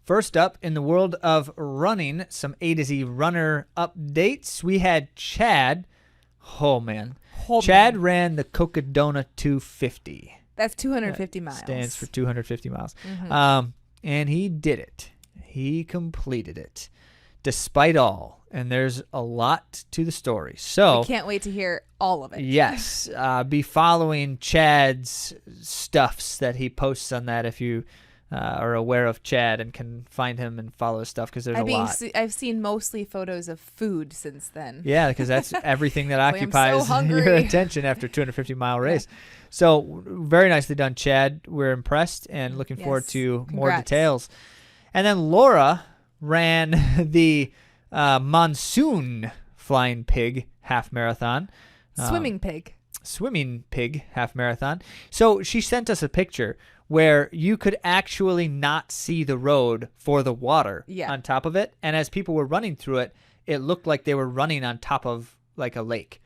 First up in the world of running, some A to Z runner updates. We had Chad. Oh, man. Chad ran the Cocodona 250. That's 250 miles. Stands for 250 miles. Mm-hmm. And he did it. He completed it, despite all. And there's a lot to the story. So I can't wait to hear all of it. Yes. Be following Chad's stuffs that he posts on that if you are aware of Chad and can find him and follow his stuff, because there's a lot. I've seen mostly photos of food since then. Yeah, because that's everything that occupies your attention after a 250-mile race. Yeah. So very nicely done, Chad. We're impressed and looking forward to more details. And then Laura ran the Monsoon Flying Pig half marathon. Swimming pig half marathon. So she sent us a picture where you could actually not see the road for the water on top of it. And as people were running through it, it looked like they were running on top of like a lake,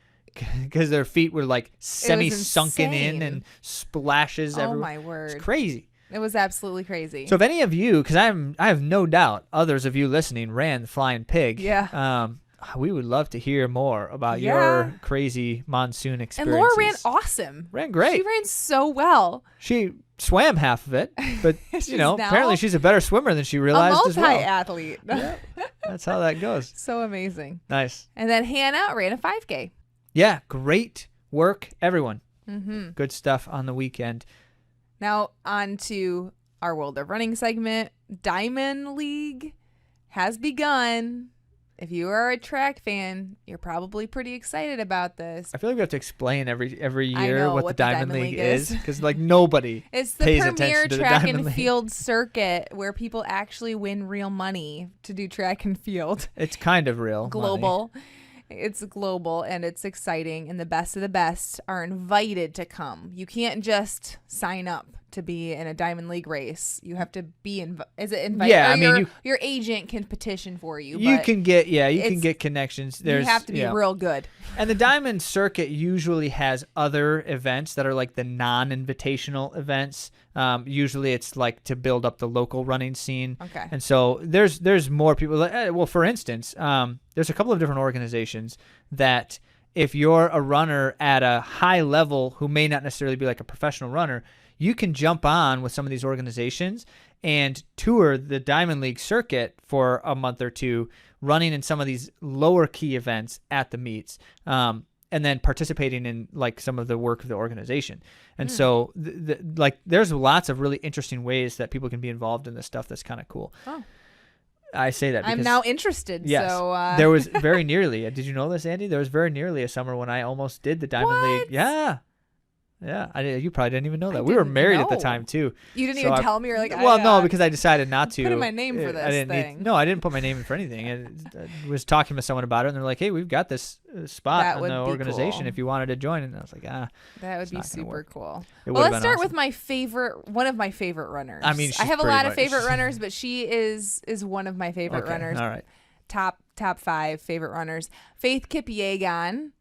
because their feet were like semi-sunken in and splashes everywhere. Oh, my word. It's crazy. It was absolutely crazy. So if any of you, because I have no doubt others of you listening ran the Flying Pig. Yeah. We would love to hear more about your crazy monsoon experiences. And Laura ran awesome. Ran great. She ran so well. She swam half of it, but apparently she's a better swimmer than she realized as well. A multi-athlete. Yeah, that's how that goes. So amazing. Nice. And then Hannah ran a 5K. Yeah, great work, everyone. Mm-hmm. Good stuff on the weekend. Now on to our World of Running segment. Diamond League has begun. If you are a track fan, you're probably pretty excited about this. I feel like we have to explain every year what the Diamond League is, because nobody it's the pays premier attention to track the and League. field circuit where people actually win real money to do track and field. It's kind of real global money. It's global and it's exciting, and the best of the best are invited to come. You can't just sign up to be in a Diamond League race. You have to be is it invited? Yeah, or I mean, your agent can petition for you. You but can get connections. You have to be real good. And the Diamond Circuit usually has other events that are like the non-invitational events. Usually it's like to build up the local running scene. Okay. And so there's more people. Well, for instance, there's a couple of different organizations that if you're a runner at a high level who may not necessarily be like a professional runner, you can jump on with some of these organizations and tour the Diamond League circuit for a month or two, running in some of these lower key events at the meets, and then participating in like some of the work of the organization. And so like there's lots of really interesting ways that people can be involved in this stuff that's kind of cool. Oh. I say that because I'm now interested. Yes, So, there was very nearly. Did you know this, Andy? There was very nearly a summer when I almost did the Diamond League. Yeah. Yeah, you probably didn't even know that. We were married at the time too. You didn't even tell me. You're like, well, no, because I decided not to. Put in my name for this thing. No, I didn't put my name in for anything. I was talking to someone about it, and they're like, "Hey, we've got this spot in the organization cool. if you wanted to join." And I was like, that would be super cool. Well, let's start with one of my favorite runners. I mean, I have a lot of favorite runners, but she is one of my favorite runners. All right. Top 5 favorite runners. Faith Kipyegon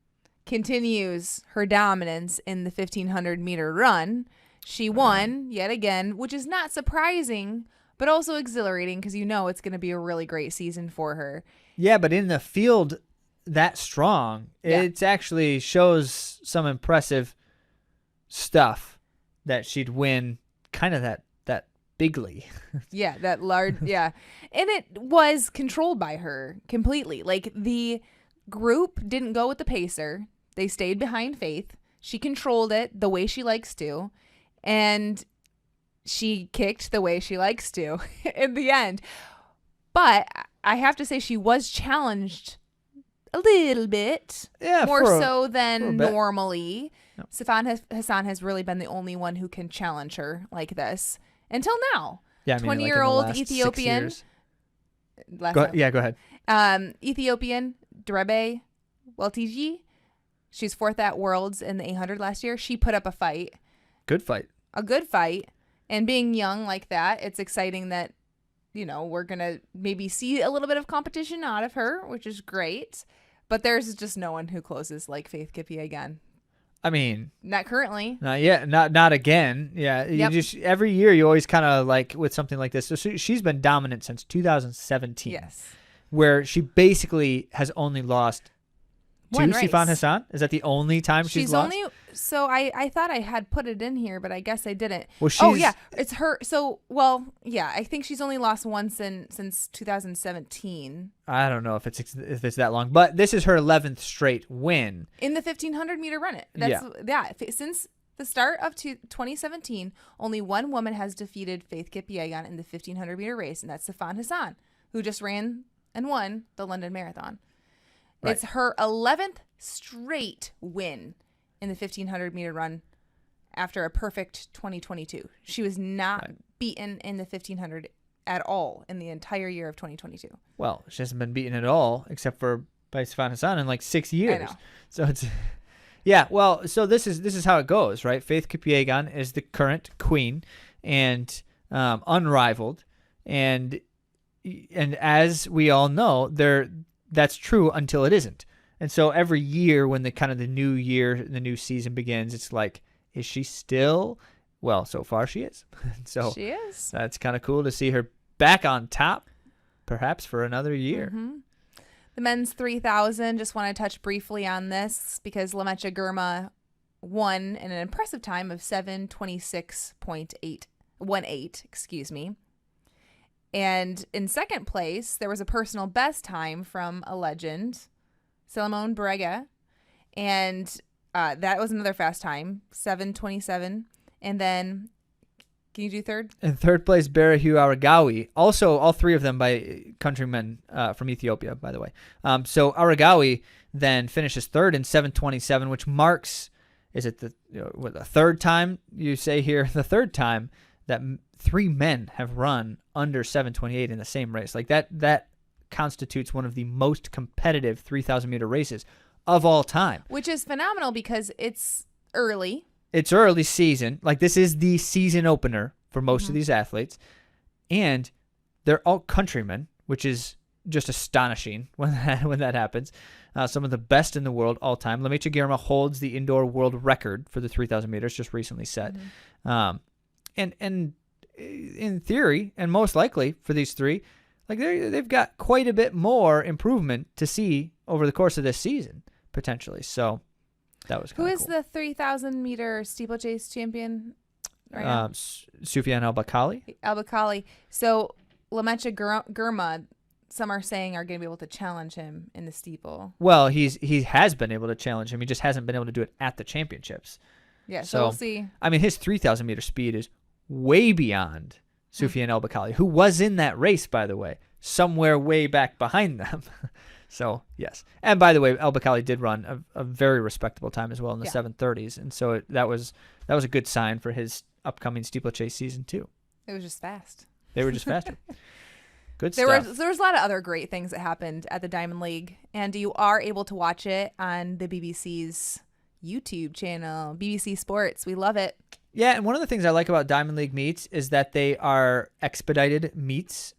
continues her dominance in the 1,500 meter run. She won yet again, which is not surprising, but also exhilarating because it's going to be a really great season for her. Yeah, but in the field that strong, it actually shows some impressive stuff that she'd win kind of that bigly. Yeah, that large. Yeah. And it was controlled by her completely. Like the group didn't go with the pacer. They stayed behind Faith. She controlled it the way she likes to, and she kicked the way she likes to in the end. But I have to say she was challenged a little bit, more so than normally. Yep. Sifan Hassan has really been the only one who can challenge her like this until now. Yeah, 20-year-old Ethiopian. Go ahead. Ethiopian Drebe Weltiji. She's 4th at Worlds in the 800 last year. She put up a fight. Good fight. A good fight. And being young like that, it's exciting that, we're going to maybe see a little bit of competition out of her, which is great. But there's just no one who closes like Faith Kipyegon. I mean, not currently. Not yet. Not again. Yeah. You just every year you always kind of like with something like this. So she's been dominant since 2017. Yes. Where she basically has only lost to Sifan Hassan? Is that the only time she's lost? So I thought I had put it in here, but I guess I didn't. Well, it's her. So, I think she's only lost once since 2017. I don't know if it's that long, but this is her 11th straight win. In the 1,500 meter run. Since the start of 2017, only one woman has defeated Faith Kipyegon in the 1,500 meter race, and that's Sifan Hassan, who just ran and won the London Marathon. Right. It's her 11th straight win in the 1,500 meter run after a perfect 2022. She was not beaten in the 1,500 at all in the entire year of 2022. Well, she hasn't been beaten at all except for by Sifan Hassan in like 6 years. I know. So it's well, so this is how it goes, right? Faith Kipyegon is the current queen and unrivaled, and as we all know, that's true until it isn't. And so every year when the new season begins, it's like, is she still? Well, so far she is. So she is. That's kind of cool to see her back on top, perhaps for another year. Mm-hmm. The men's 3,000, just want to touch briefly on this because Lemecha Girma won in an impressive time of 7:26.818, excuse me. And in second place, there was a personal best time from a legend, Salomon Barega. And that was another fast time, 7:27. And then, can you do third? In third place, Berahu Aragawi. Also, all three of them by countrymen from Ethiopia, by the way. So Aragawi then finishes third in 7:27, which marks, is it the third time you say here? The third time that three men have run under 7:28 in the same race. Like that constitutes one of the most competitive 3,000 meter races of all time. Which is phenomenal because it's early. It's early season. Like, this is the season opener for most of these athletes. And they're all countrymen, which is just astonishing when that happens. Some of the best in the world all time. Lemecha Girma holds the indoor world record for the 3,000 meters, just recently set. And in theory, and most likely for these three, like they've got quite a bit more improvement to see over the course of this season, potentially. So that was Who is cool. the 3,000 meter steeplechase champion right now? Soufiane El Bakkali. El Bakkali. So Lemecha Girma, some are saying, are going to be able to challenge him in the steeple. Well, he has been able to challenge him. He just hasn't been able to do it at the championships. Yeah, so we'll see. I mean, his 3,000 meter speed is way beyond Soufiane El Bakkali, who was in that race, by the way, somewhere way back behind them. So, yes. And by the way, El Bakkali did run a very respectable time as well in the 7:30s. And so that was a good sign for his upcoming steeplechase season, too. It was just fast. They were just faster. Good there stuff. was a lot of other great things that happened at the Diamond League. And you are able to watch it on the BBC's YouTube channel, BBC Sports. We love it. Yeah, and one of the things I like about Diamond League meets is that they are expedited meets.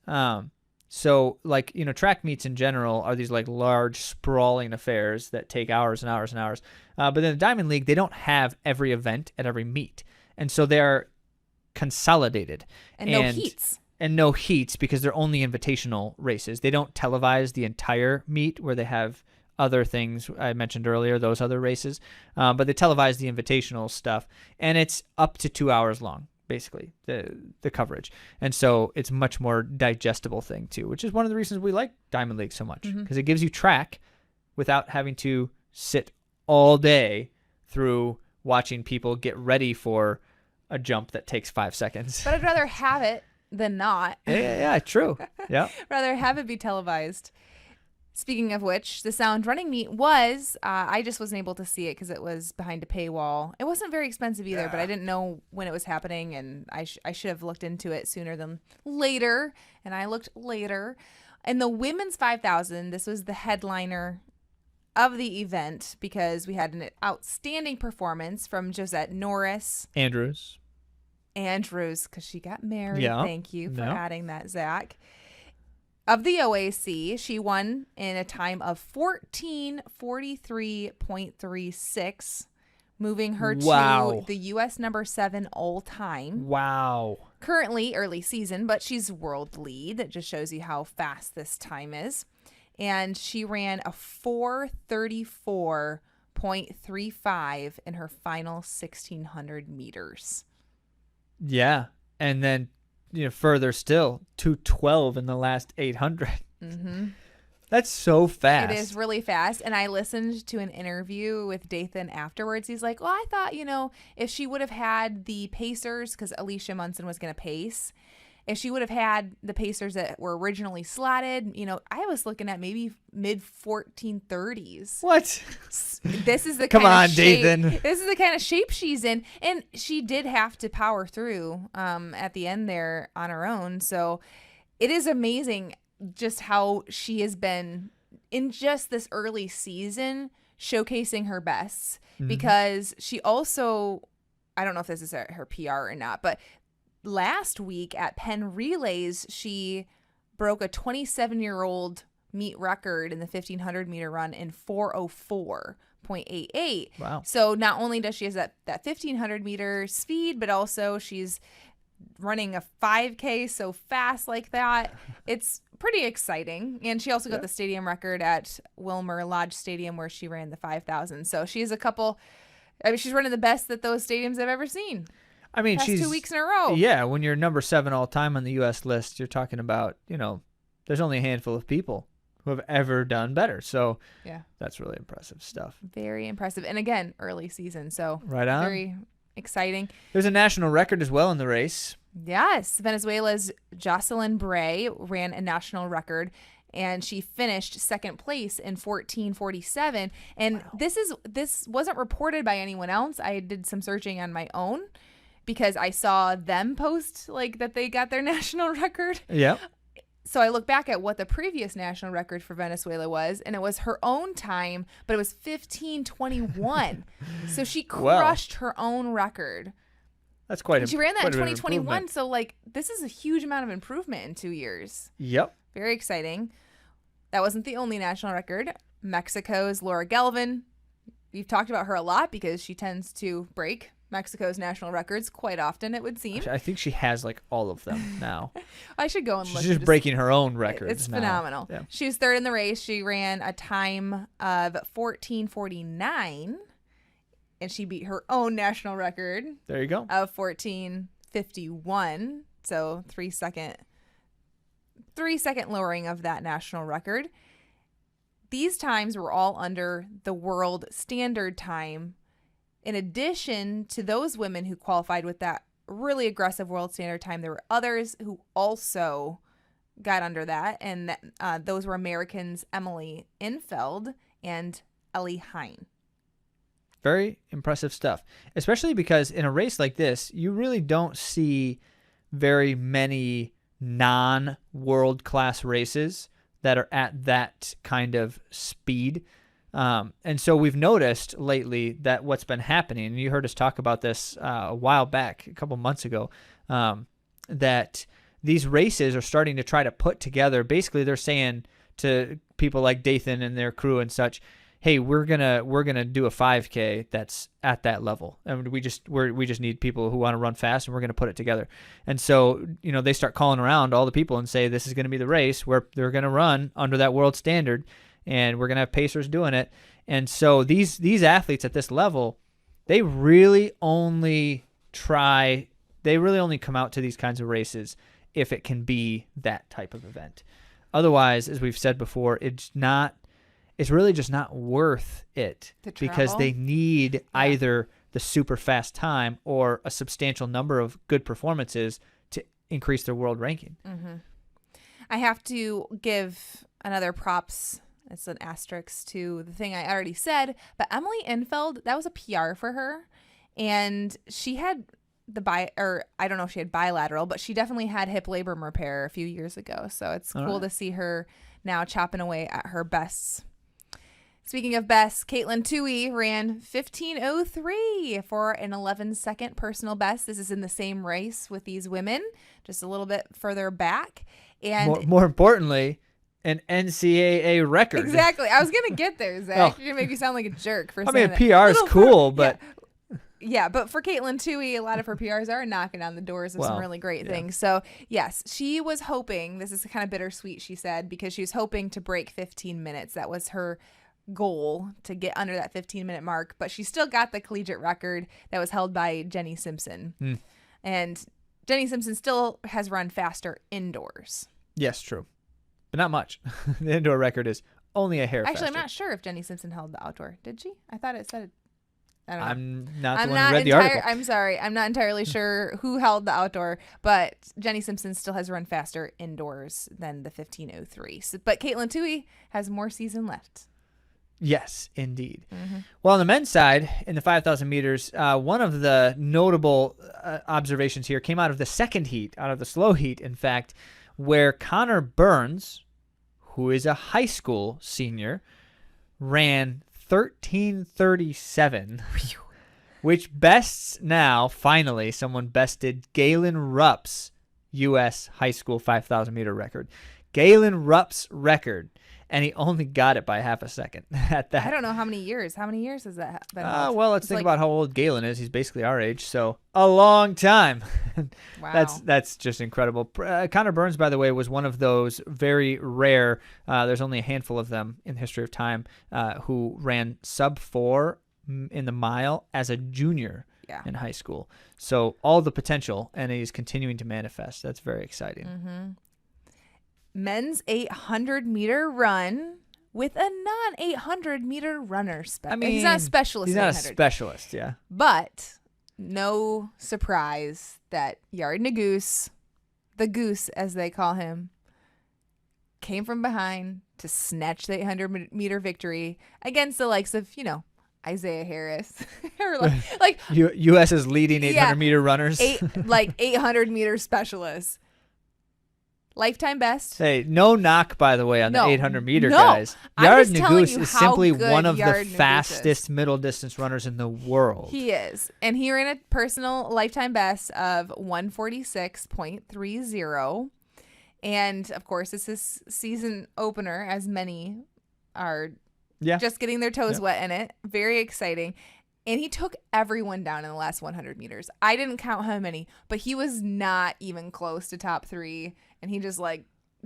So, like, track meets in general are these, like, large, sprawling affairs that take hours and hours and hours. But in the Diamond League, they don't have every event at every meet. And so they're consolidated. And no heats. And no heats because they're only invitational races. They don't televise the entire meet where they have other things I mentioned earlier, those other races. But they televise the invitational stuff. And it's up to 2 hours long, basically, the coverage. And so it's a much more digestible thing, too, which is one of the reasons we like Diamond League so much. Because it gives you track without having to sit all day through watching people get ready for a jump that takes 5 seconds. But I'd rather have it than not. Yeah, true. Yeah. Rather have it be televised. Speaking of which, the Sound Running meet was, I just wasn't able to see it because it was behind a paywall. It wasn't very expensive either, but I didn't know when it was happening, and I should have looked into it sooner than later, and I looked later. And the women's 5,000, this was the headliner of the event because we had an outstanding performance from Josette Andrews, because she got married. Yeah. Thank you for adding that, Zach. Of the OAC, she won in a time of 14:43.36, moving her to the U.S. number 7 all time. Wow. Currently early season, but she's world lead. That just shows you how fast this time is. And she ran a 4:34.35 in her final 1,600 meters. Yeah. And then, further still, 2:12 in the last 800. That's so fast. It is really fast. And I listened to an interview with Dathan afterwards. He's like, well, I thought, if she would have had the pacers, because Alicia Munson was going to pace, if she would have had the pacers that were originally slotted, I was looking at maybe mid 1430s. What? This is the Come kind on, of shape, Dathan. This is the kind of shape she's in, and she did have to power through at the end there on her own. So it is amazing just how she has been in just this early season showcasing her bests, because she also, I don't know if this is her PR or not, but last week at Penn Relays, she broke a 27-year-old meet record in the 1,500 meter run in 4:04.88. Wow. So not only does she have that 1,500 meter speed, but also she's running a 5K so fast like that. It's pretty exciting. And she also got the stadium record at Wilmer Lodge Stadium where she ran the 5,000. So she has she's running the best that those stadiums I've ever seen. I mean, she's 2 weeks in a row. Yeah, when you're number 7 all time on the U.S. list, you're talking about, there's only a handful of people who have ever done better. So yeah, that's really impressive stuff. Very impressive. And again, early season. So right on. Very exciting. There's a national record as well in the race. Yes. Venezuela's Jocelyn Bray ran a national record, and she finished second place in 14:47. And this wasn't reported by anyone else. I did some searching on my own, because I saw them post that they got their national record. Yeah. So I look back at what the previous national record for Venezuela was, and it was her own time, but it was 15:21. So she crushed her own record. That's quite She ran that in 2021, improvement. so like this is a huge amount of improvement in 2 years. Yep. Very exciting. That wasn't the only national record. Mexico's Laura Galvin. We've talked about her a lot because she tends to break Mexico's national records quite often, it would seem. I think she has like all of them now. I should go and look. She's just breaking her own records. It's now. phenomenal. Yeah. She was third in the race. She ran a time of 14:49, and she beat her own national record. There you go. Of 14:51. So 3 second lowering of that national record. These times were all under the world standard time. In addition to those women who qualified with that really aggressive world standard time, there were others who also got under that, and those were Americans Emily Infeld and Ellie Hine. Very impressive stuff, especially because in a race like this, you really don't see very many non-world class races that are at that kind of speed. And so we've noticed lately that what's been happening, and you heard us talk about this a while back, a couple months ago, that these races are starting to try to put together. Basically, they're saying to people like Dathan and their crew and such, hey, we're gonna do a 5K that's at that level, and we just need people who want to run fast, and we're gonna put it together. And so they start calling around all the people and say this is gonna be the race where they're gonna run under that world standard, and we're gonna have pacers doing it. And so these athletes at this level, they really only come out to these kinds of races if it can be that type of event. Otherwise, as we've said before, it's really just not worth it because they need either the super fast time or a substantial number of good performances to increase their world ranking. Mm-hmm. I have to give another props. It's an asterisk to the thing I already said, but Emily Infeld, that was a PR for her, and she had I don't know if she had bilateral, but she definitely had hip labrum repair a few years ago. So it's cool to see her now chopping away at her bests. Speaking of best, Caitlin Toohey ran 15:03 for an 11-second personal best. This is in the same race with these women, just a little bit further back. And more importantly, an NCAA record. Exactly. I was going to get there, Zach. You're going to make me sound like a jerk for saying that. PR is cool, but... Yeah, but for Caitlin Toohey, a lot of her PRs are knocking on the doors of some really great things. So, yes, she was hoping, this is kind of bittersweet, she said, because she was hoping to break 15 minutes. That was her goal, to get under that 15-minute mark. But she still got the collegiate record that was held by Jenny Simpson. And Jenny Simpson still has run faster indoors. Yes, true. But not much. The indoor record is only a hair faster. Actually, I'm not sure if Jenny Simpson held the outdoor. Did she? I thought it said it. I don't know. I'm not the one who read the article. I'm sorry. I'm not entirely sure who held the outdoor, but Jenny Simpson still has run faster indoors than the 15:03. So, but Caitlin Toohey has more season left. Yes, indeed. Well, on the men's side, in the 5,000 meters, one of the notable observations here came out of the second heat, out of the slow heat, in fact, where Connor Burns, who is a high school senior, ran 13:37, which bests now, finally, someone bested Galen Rupp's U.S. high school 5,000 meter record. Galen Rupp's record, and he only got it by half a second at that. I don't know how many years. How many years has that been? Well, let's think about how old Galen is. He's basically our age, so a long time. Wow. That's just incredible. Connor Burns, by the way, was one of those very rare, there's only a handful of them in the history of time, who ran sub-4 in the mile as a junior in high school. So all the potential, and he's continuing to manifest. That's very exciting. Men's 800-meter run with a non-800-meter runner. He's not a specialist. He's not a specialist, yeah. But no surprise that Yard Nagoose, the Goose as they call him, came from behind to snatch the 800-meter victory against the likes of, Isaiah Harris. Or like U.S.'s leading 800-meter runners. 800-meter specialists. Lifetime best. Hey, no knock, by the way, on the 800-meter guys. I'm Yared just telling Nuguse you is how simply good one of Yared the Nuguse fastest is. middle distance runners in the world. He is. And he ran a personal lifetime best of 146.30. And, of course, it's his season opener, as many are just getting their toes wet in it. Very exciting. And he took everyone down in the last 100 meters. I didn't count how many, but he was not even close to top 3. And he just, like,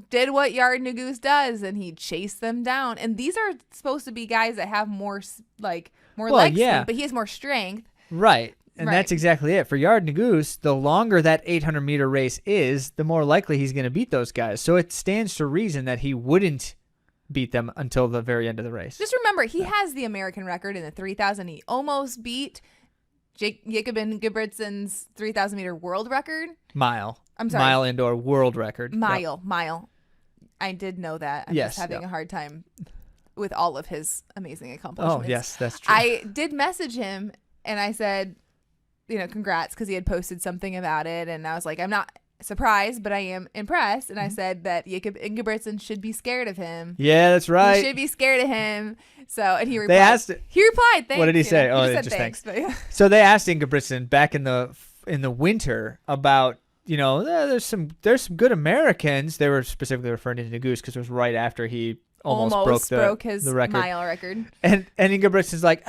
did what Yared Nuguse does, and he chased them down. And these are supposed to be guys that have more leg speed, but he has more strength. Right. And that's exactly it. For Yared Nuguse, the longer that 800-meter race is, the more likely he's going to beat those guys. So it stands to reason that he wouldn't beat them until the very end of the race. Just remember, he has the American record in the 3,000. He almost beat Jacob Ingebrigtsen's 3,000-meter world record. Mile. I'm sorry. Mile indoor world record. Mile. I did know that. I'm just having a hard time with all of his amazing accomplishments. Oh, yes, that's true. I did message him, and I said, congrats, because he had posted something about it, and I was like, I'm not surprised, but I am impressed. And I said that Jacob Ingebrigtsen should be scared of him. Yeah, that's right. He should be scared of him. So, and he replied. He replied, thanks. What did he say? He just said just thanks. But yeah. So they asked Ingebrigtsen back in the winter about, there's some good Americans. They were specifically referring to Nuguse because it was right after he almost broke his record. Mile record. And Ingebrigtsen's like,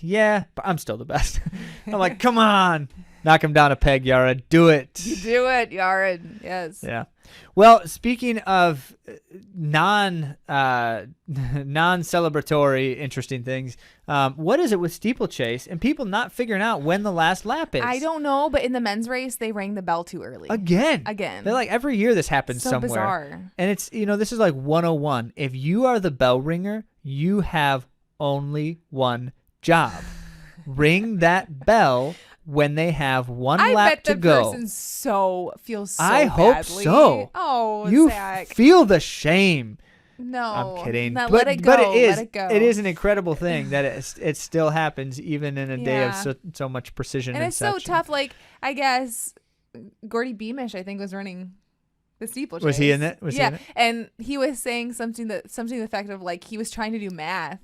yeah, but I'm still the best. I'm like, come on. Knock him down a peg, Yara. Do it. You do it, Yara. Yes. Yeah. Well, speaking of non-celebratory interesting things, what is it with steeplechase and people not figuring out when the last lap is? I don't know, but in the men's race, they rang the bell too early. Again. They're like, every year this happens so somewhere. Bizarre. And it's, this is like 101. If you are the bell ringer, you have only one job. Ring that bell when they have one lap to go. I bet the person feels so I hope badly. so. Oh, you Zach. Feel the shame. No, I'm kidding. No, but let it go. But let it go. It is an incredible thing that it still happens even in a day of so much precision and it's such. so tough. Like, I guess Gordy Beamish, I think, was running the steeplechase. Was he in it? He in it? And he was saying something to the effect of, like, he was trying to do math,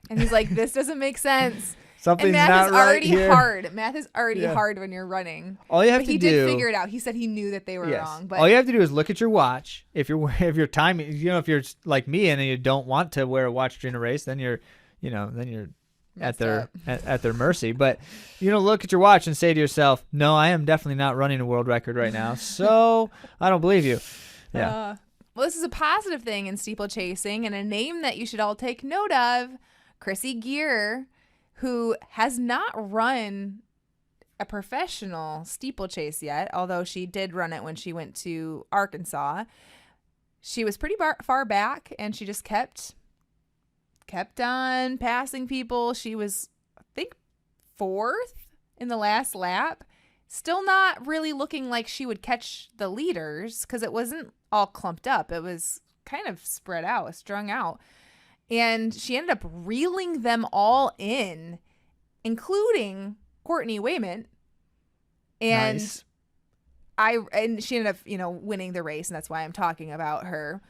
and he's like, "This doesn't make sense." Something's and math not is right already here. hard. Math is already hard when you're running. All you have but to he do. did figure it out. He said he knew that they were wrong. But all you have to do is look at your watch. If you're timing, if you're like me and you don't want to wear a watch during a race, then you're at their mercy. But look at your watch and say to yourself, "No, I am definitely not running a world record right now." So I don't believe you. Yeah. Well, this is a positive thing in steeplechasing, and a name that you should all take note of: Chrissy Gear, who has not run a professional steeplechase yet, although she did run it when she went to Arkansas. She was pretty far back, and she just kept on passing people. She was, I think, 4th in the last lap. Still not really looking like she would catch the leaders because it wasn't all clumped up. It was kind of spread out, strung out. And she ended up reeling them all in, including Courtney Wayment. And nice. And she ended up, winning the race, and that's why I'm talking about her.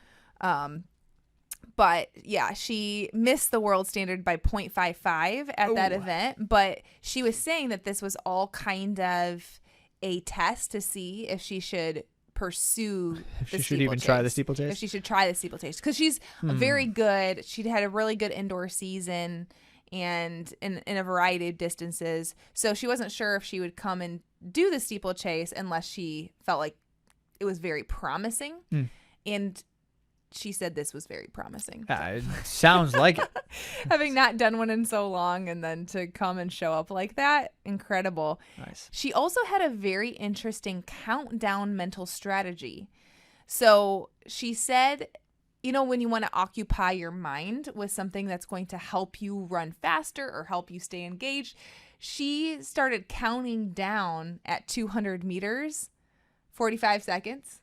But yeah, she missed the world standard by 0.55 at that event. But she was saying that this was all kind of a test to see if she should pursue if she should even try the steeplechase. If she should try the steeplechase, because she's very good. She had a really good indoor season and in a variety of distances. So she wasn't sure if she would come and do the steeplechase unless she felt like it was very promising. And she said this was very promising. It sounds like it. Having not done one in so long, and then to come and show up like that, incredible. Nice. She also had a very interesting countdown mental strategy. So she said, when you want to occupy your mind with something that's going to help you run faster or help you stay engaged, she started counting down at 200 meters, 45 seconds.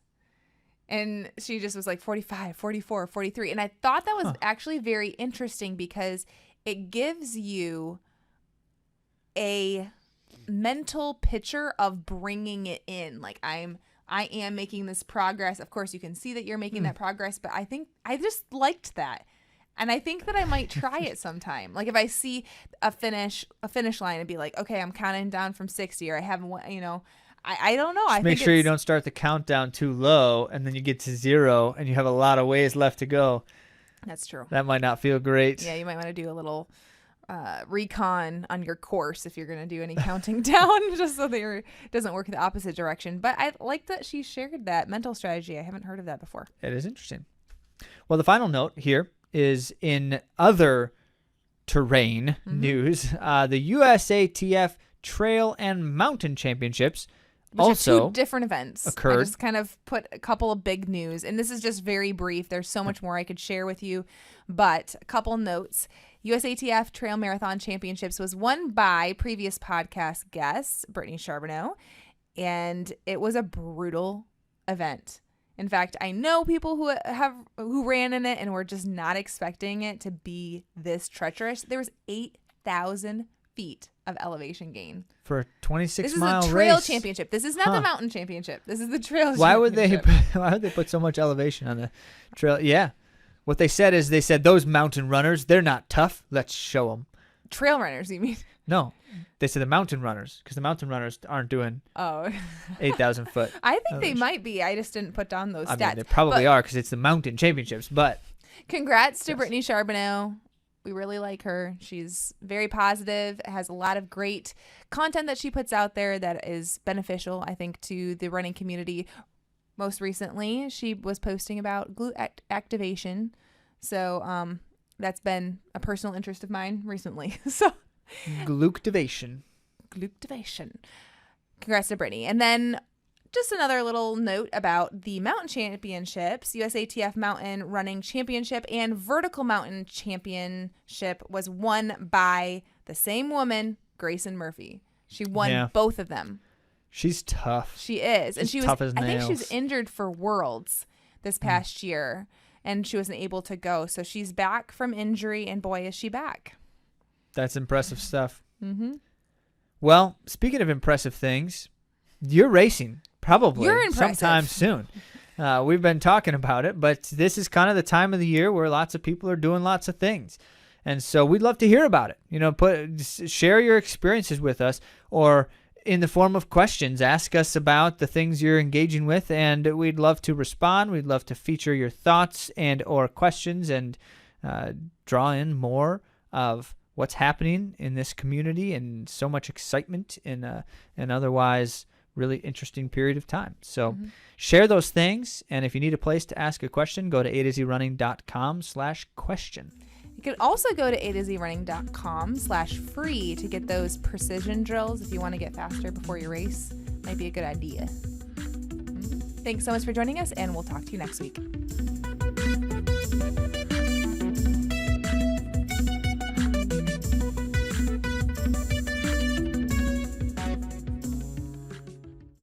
And she just was like 45, 44, 43. And I thought that was actually very interesting because it gives you a mental picture of bringing it in. Like, I'm I am making this progress. Of course, you can see that you're making that progress, but I think I just liked that. And I think that I might try it sometime. Like if I see a finish line and be like, okay, I'm counting down from 60 or I haven't, I don't know. I make think sure you don't start the countdown too low and then you get to 0 and you have a lot of ways left to go. That's true. That might not feel great. Yeah, you might want to do a little recon on your course if you're going to do any counting down, just so that it doesn't work the opposite direction. But I like that she shared that mental strategy. I haven't heard of that before. It is interesting. Well, the final note here is in other terrain news. The USATF Trail and Mountain Championships Which also are 2 different events. occurred. I just kind of put a couple of big news, and this is just very brief. There's so much more I could share with you, but a couple notes. USATF Trail Marathon Championships was won by previous podcast guest Brittany Charbonneau, and it was a brutal event. In fact, I know people who ran in it and were just not expecting it to be this treacherous. There was 8,000 feet of elevation gain for a 26-mile race. This is the trail championship. This is not the mountain championship. This is the trail championship. Why would they put so much elevation on the trail? Yeah. What they said is those mountain runners, they're not tough. Let's show them. Trail runners, you mean? No. They said the mountain runners, because the mountain runners aren't doing 8,000 foot. I think they might be. I just didn't put down those stats. I mean, they probably are, because it's the mountain championships, but. Congrats to Brittany Charbonneau. We really like her. She's very positive, has a lot of great content that she puts out there that is beneficial, I think, to the running community. Most recently, she was posting about glute activation. So that's been a personal interest of mine recently. So Gluctivation. Congrats to Brittany. And then just another little note about the mountain championships. USATF Mountain Running Championship and Vertical Mountain Championship was won by the same woman, Grayson Murphy. She won both of them. She's tough. She is. And tough as nails. I think she was injured for Worlds this past year, and she wasn't able to go. So she's back from injury, and boy, is she back. That's impressive stuff. Mm-hmm. Well, speaking of impressive things, you're racing probably sometime soon. We've been talking about it, but this is kind of the time of the year where lots of people are doing lots of things. And so we'd love to hear about it. Share your experiences with us, or in the form of questions. Ask us about the things you're engaging with, and we'd love to respond. We'd love to feature your thoughts and or questions and draw in more of what's happening in this community and so much excitement in an otherwise really interesting period of time. So share those things, and if you need a place to ask a question, go to AtoZrunning.com/question. You could also go to AtoZrunning.com/free to get those precision drills if you want to get faster before your race. Might be a good idea. Thanks so much for joining us, and we'll talk to you next week.